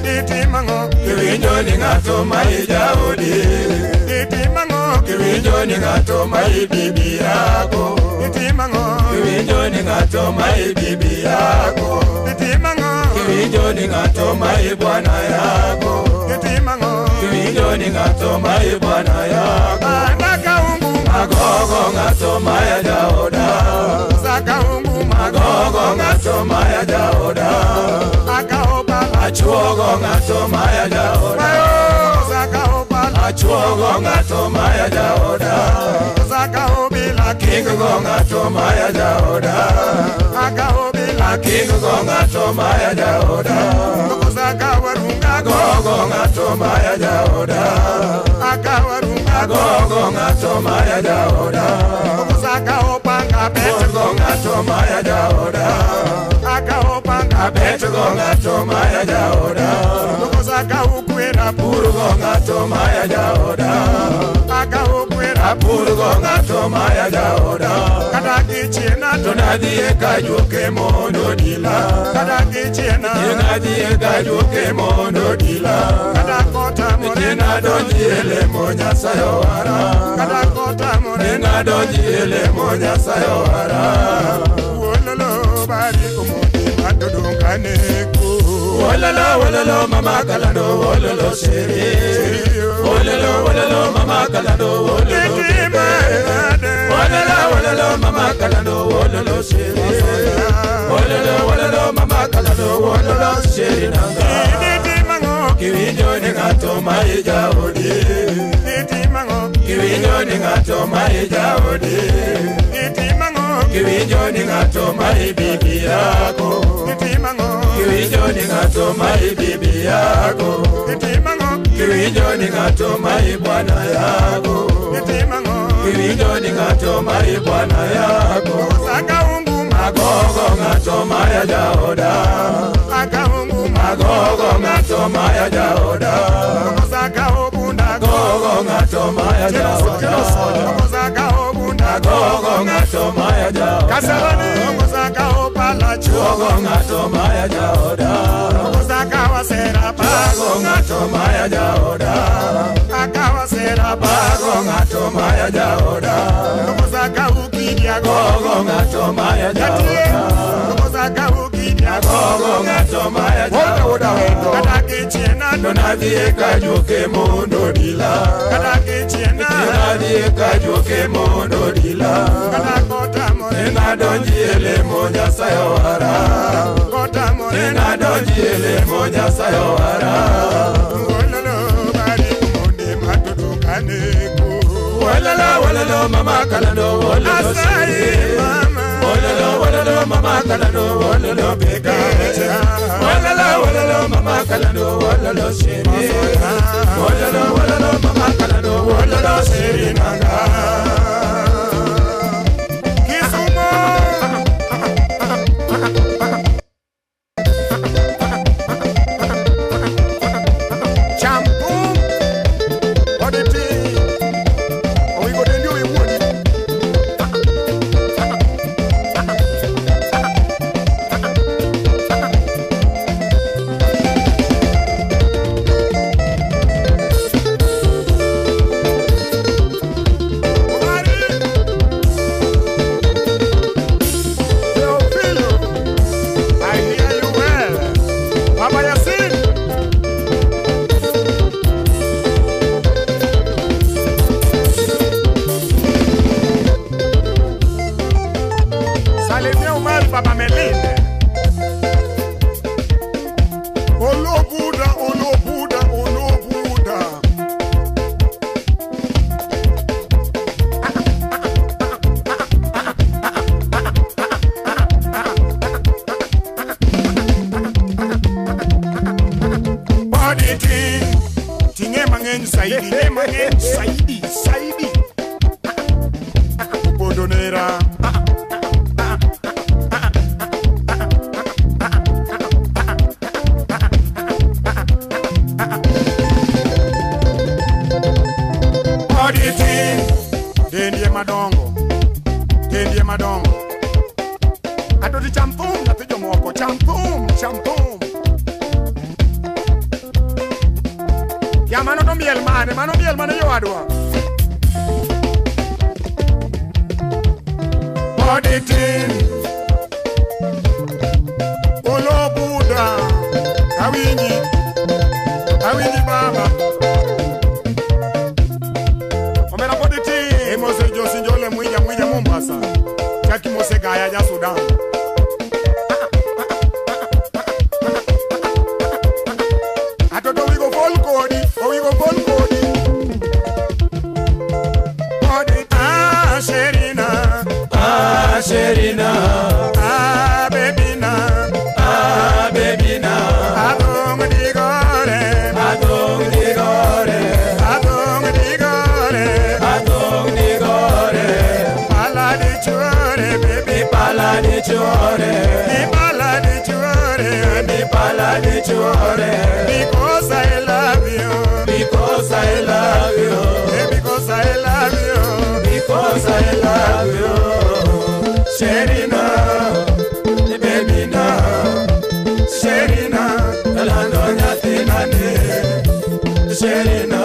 Inditi mango kiwinjo ni ngato maija odi Inditi mango kiwinjo ni ngato mai bibi yako Inditi mango kiwinjo ni ngato mai bibi yako Inditi mango kiwinjo ni ngato mai bwana yako Inditi mango kiwinjo ni ngato mai bwana yako Anaka ungu magogo ngato maya jaoda Saka ungu magogo ngato maya jaoda Akaopa achuogo ngato maya jaoda Saka opa achuogo ngato maya jaoda Saka obila kingo ngato maya jaoda Akaobila kingo ngato maya jaoda Saka warunga gogo ngato maya jaoda Akawarunga gogo ngato maya jaoda Saka opanga beto ngato maya jaoda Akaopanga beto ngato maya jaoda Saka ukwera puru ngato maya jaoda Akaokwera puru ngato maya jaoda Kadaki chena tonadie kajuke mono dila Kadaki chena yenadie kajuke mono dila Kadakota morena donjiele monya sayowara Kadakota morena donjiele monya sayowara Wololo bari kumudi matudunganeko Wololo mama kalado wololo sheri Wololo mama kalado wololo bebe Wololo mama kalado wololo sheri Wololo mama kalado wololo sheri nanga Inditi mango kiwinjo ni ngato mai jaodi Inditi mango kiwinjo ni ngato mai jaodi Inditi mango kiwinjo ni ngato mai bibi yako Inditi mango kiwinjo ni ngato mai bibi yako Inditi mango kiwinjo ni ngato mai bwana yako Inditi mango kiwinjo ni ngato mai bwana yako Saka ungu magogo ngato maya jaoda Saka ungu magogo ngato maya jaoda Saka obunda gogo ngato maya jaoda Saka obunda gogo ngato maya jaoda Kasarani Saka opala chuogo ngato maya jaoda Saka wasera pago ngato maya jaoda Akawasera pago ngato maya jaoda Saka uki ukidia gogo ngato maya jaoda Kosa ka ukidia gogo ngato maya jaoda Kata kichena donadhie kajuke mondo dila Kata kichena donadhie kajuke mondo dila Kata kota morena donjiele moja sayawara Kota morena donjiele moja sayawara Wololo bari kumonde matudukaniku Wololo mama kalando wololo siri Wololo mama kalando wololo bega Wololo mama kalando wololo siri Wololo mama kalando wololo siri nanga Saidi Bondonera Auditing Dendie madongo Adodi champum na pijo moko champum Ya mano no miel mane yo adwa Auditing Olo Buddha Awinyi baba Omena auditing Emose Josi Jole mwija Mombasa Kaki mose gaya ja Sudan Atoto we go full kodi Sherina, Bebina, Adong digore, pala di chore, because I love you, because I love you, because I love you, because I love you. Sherina, baby na, Sherina, kalando nyatinane, Sherina.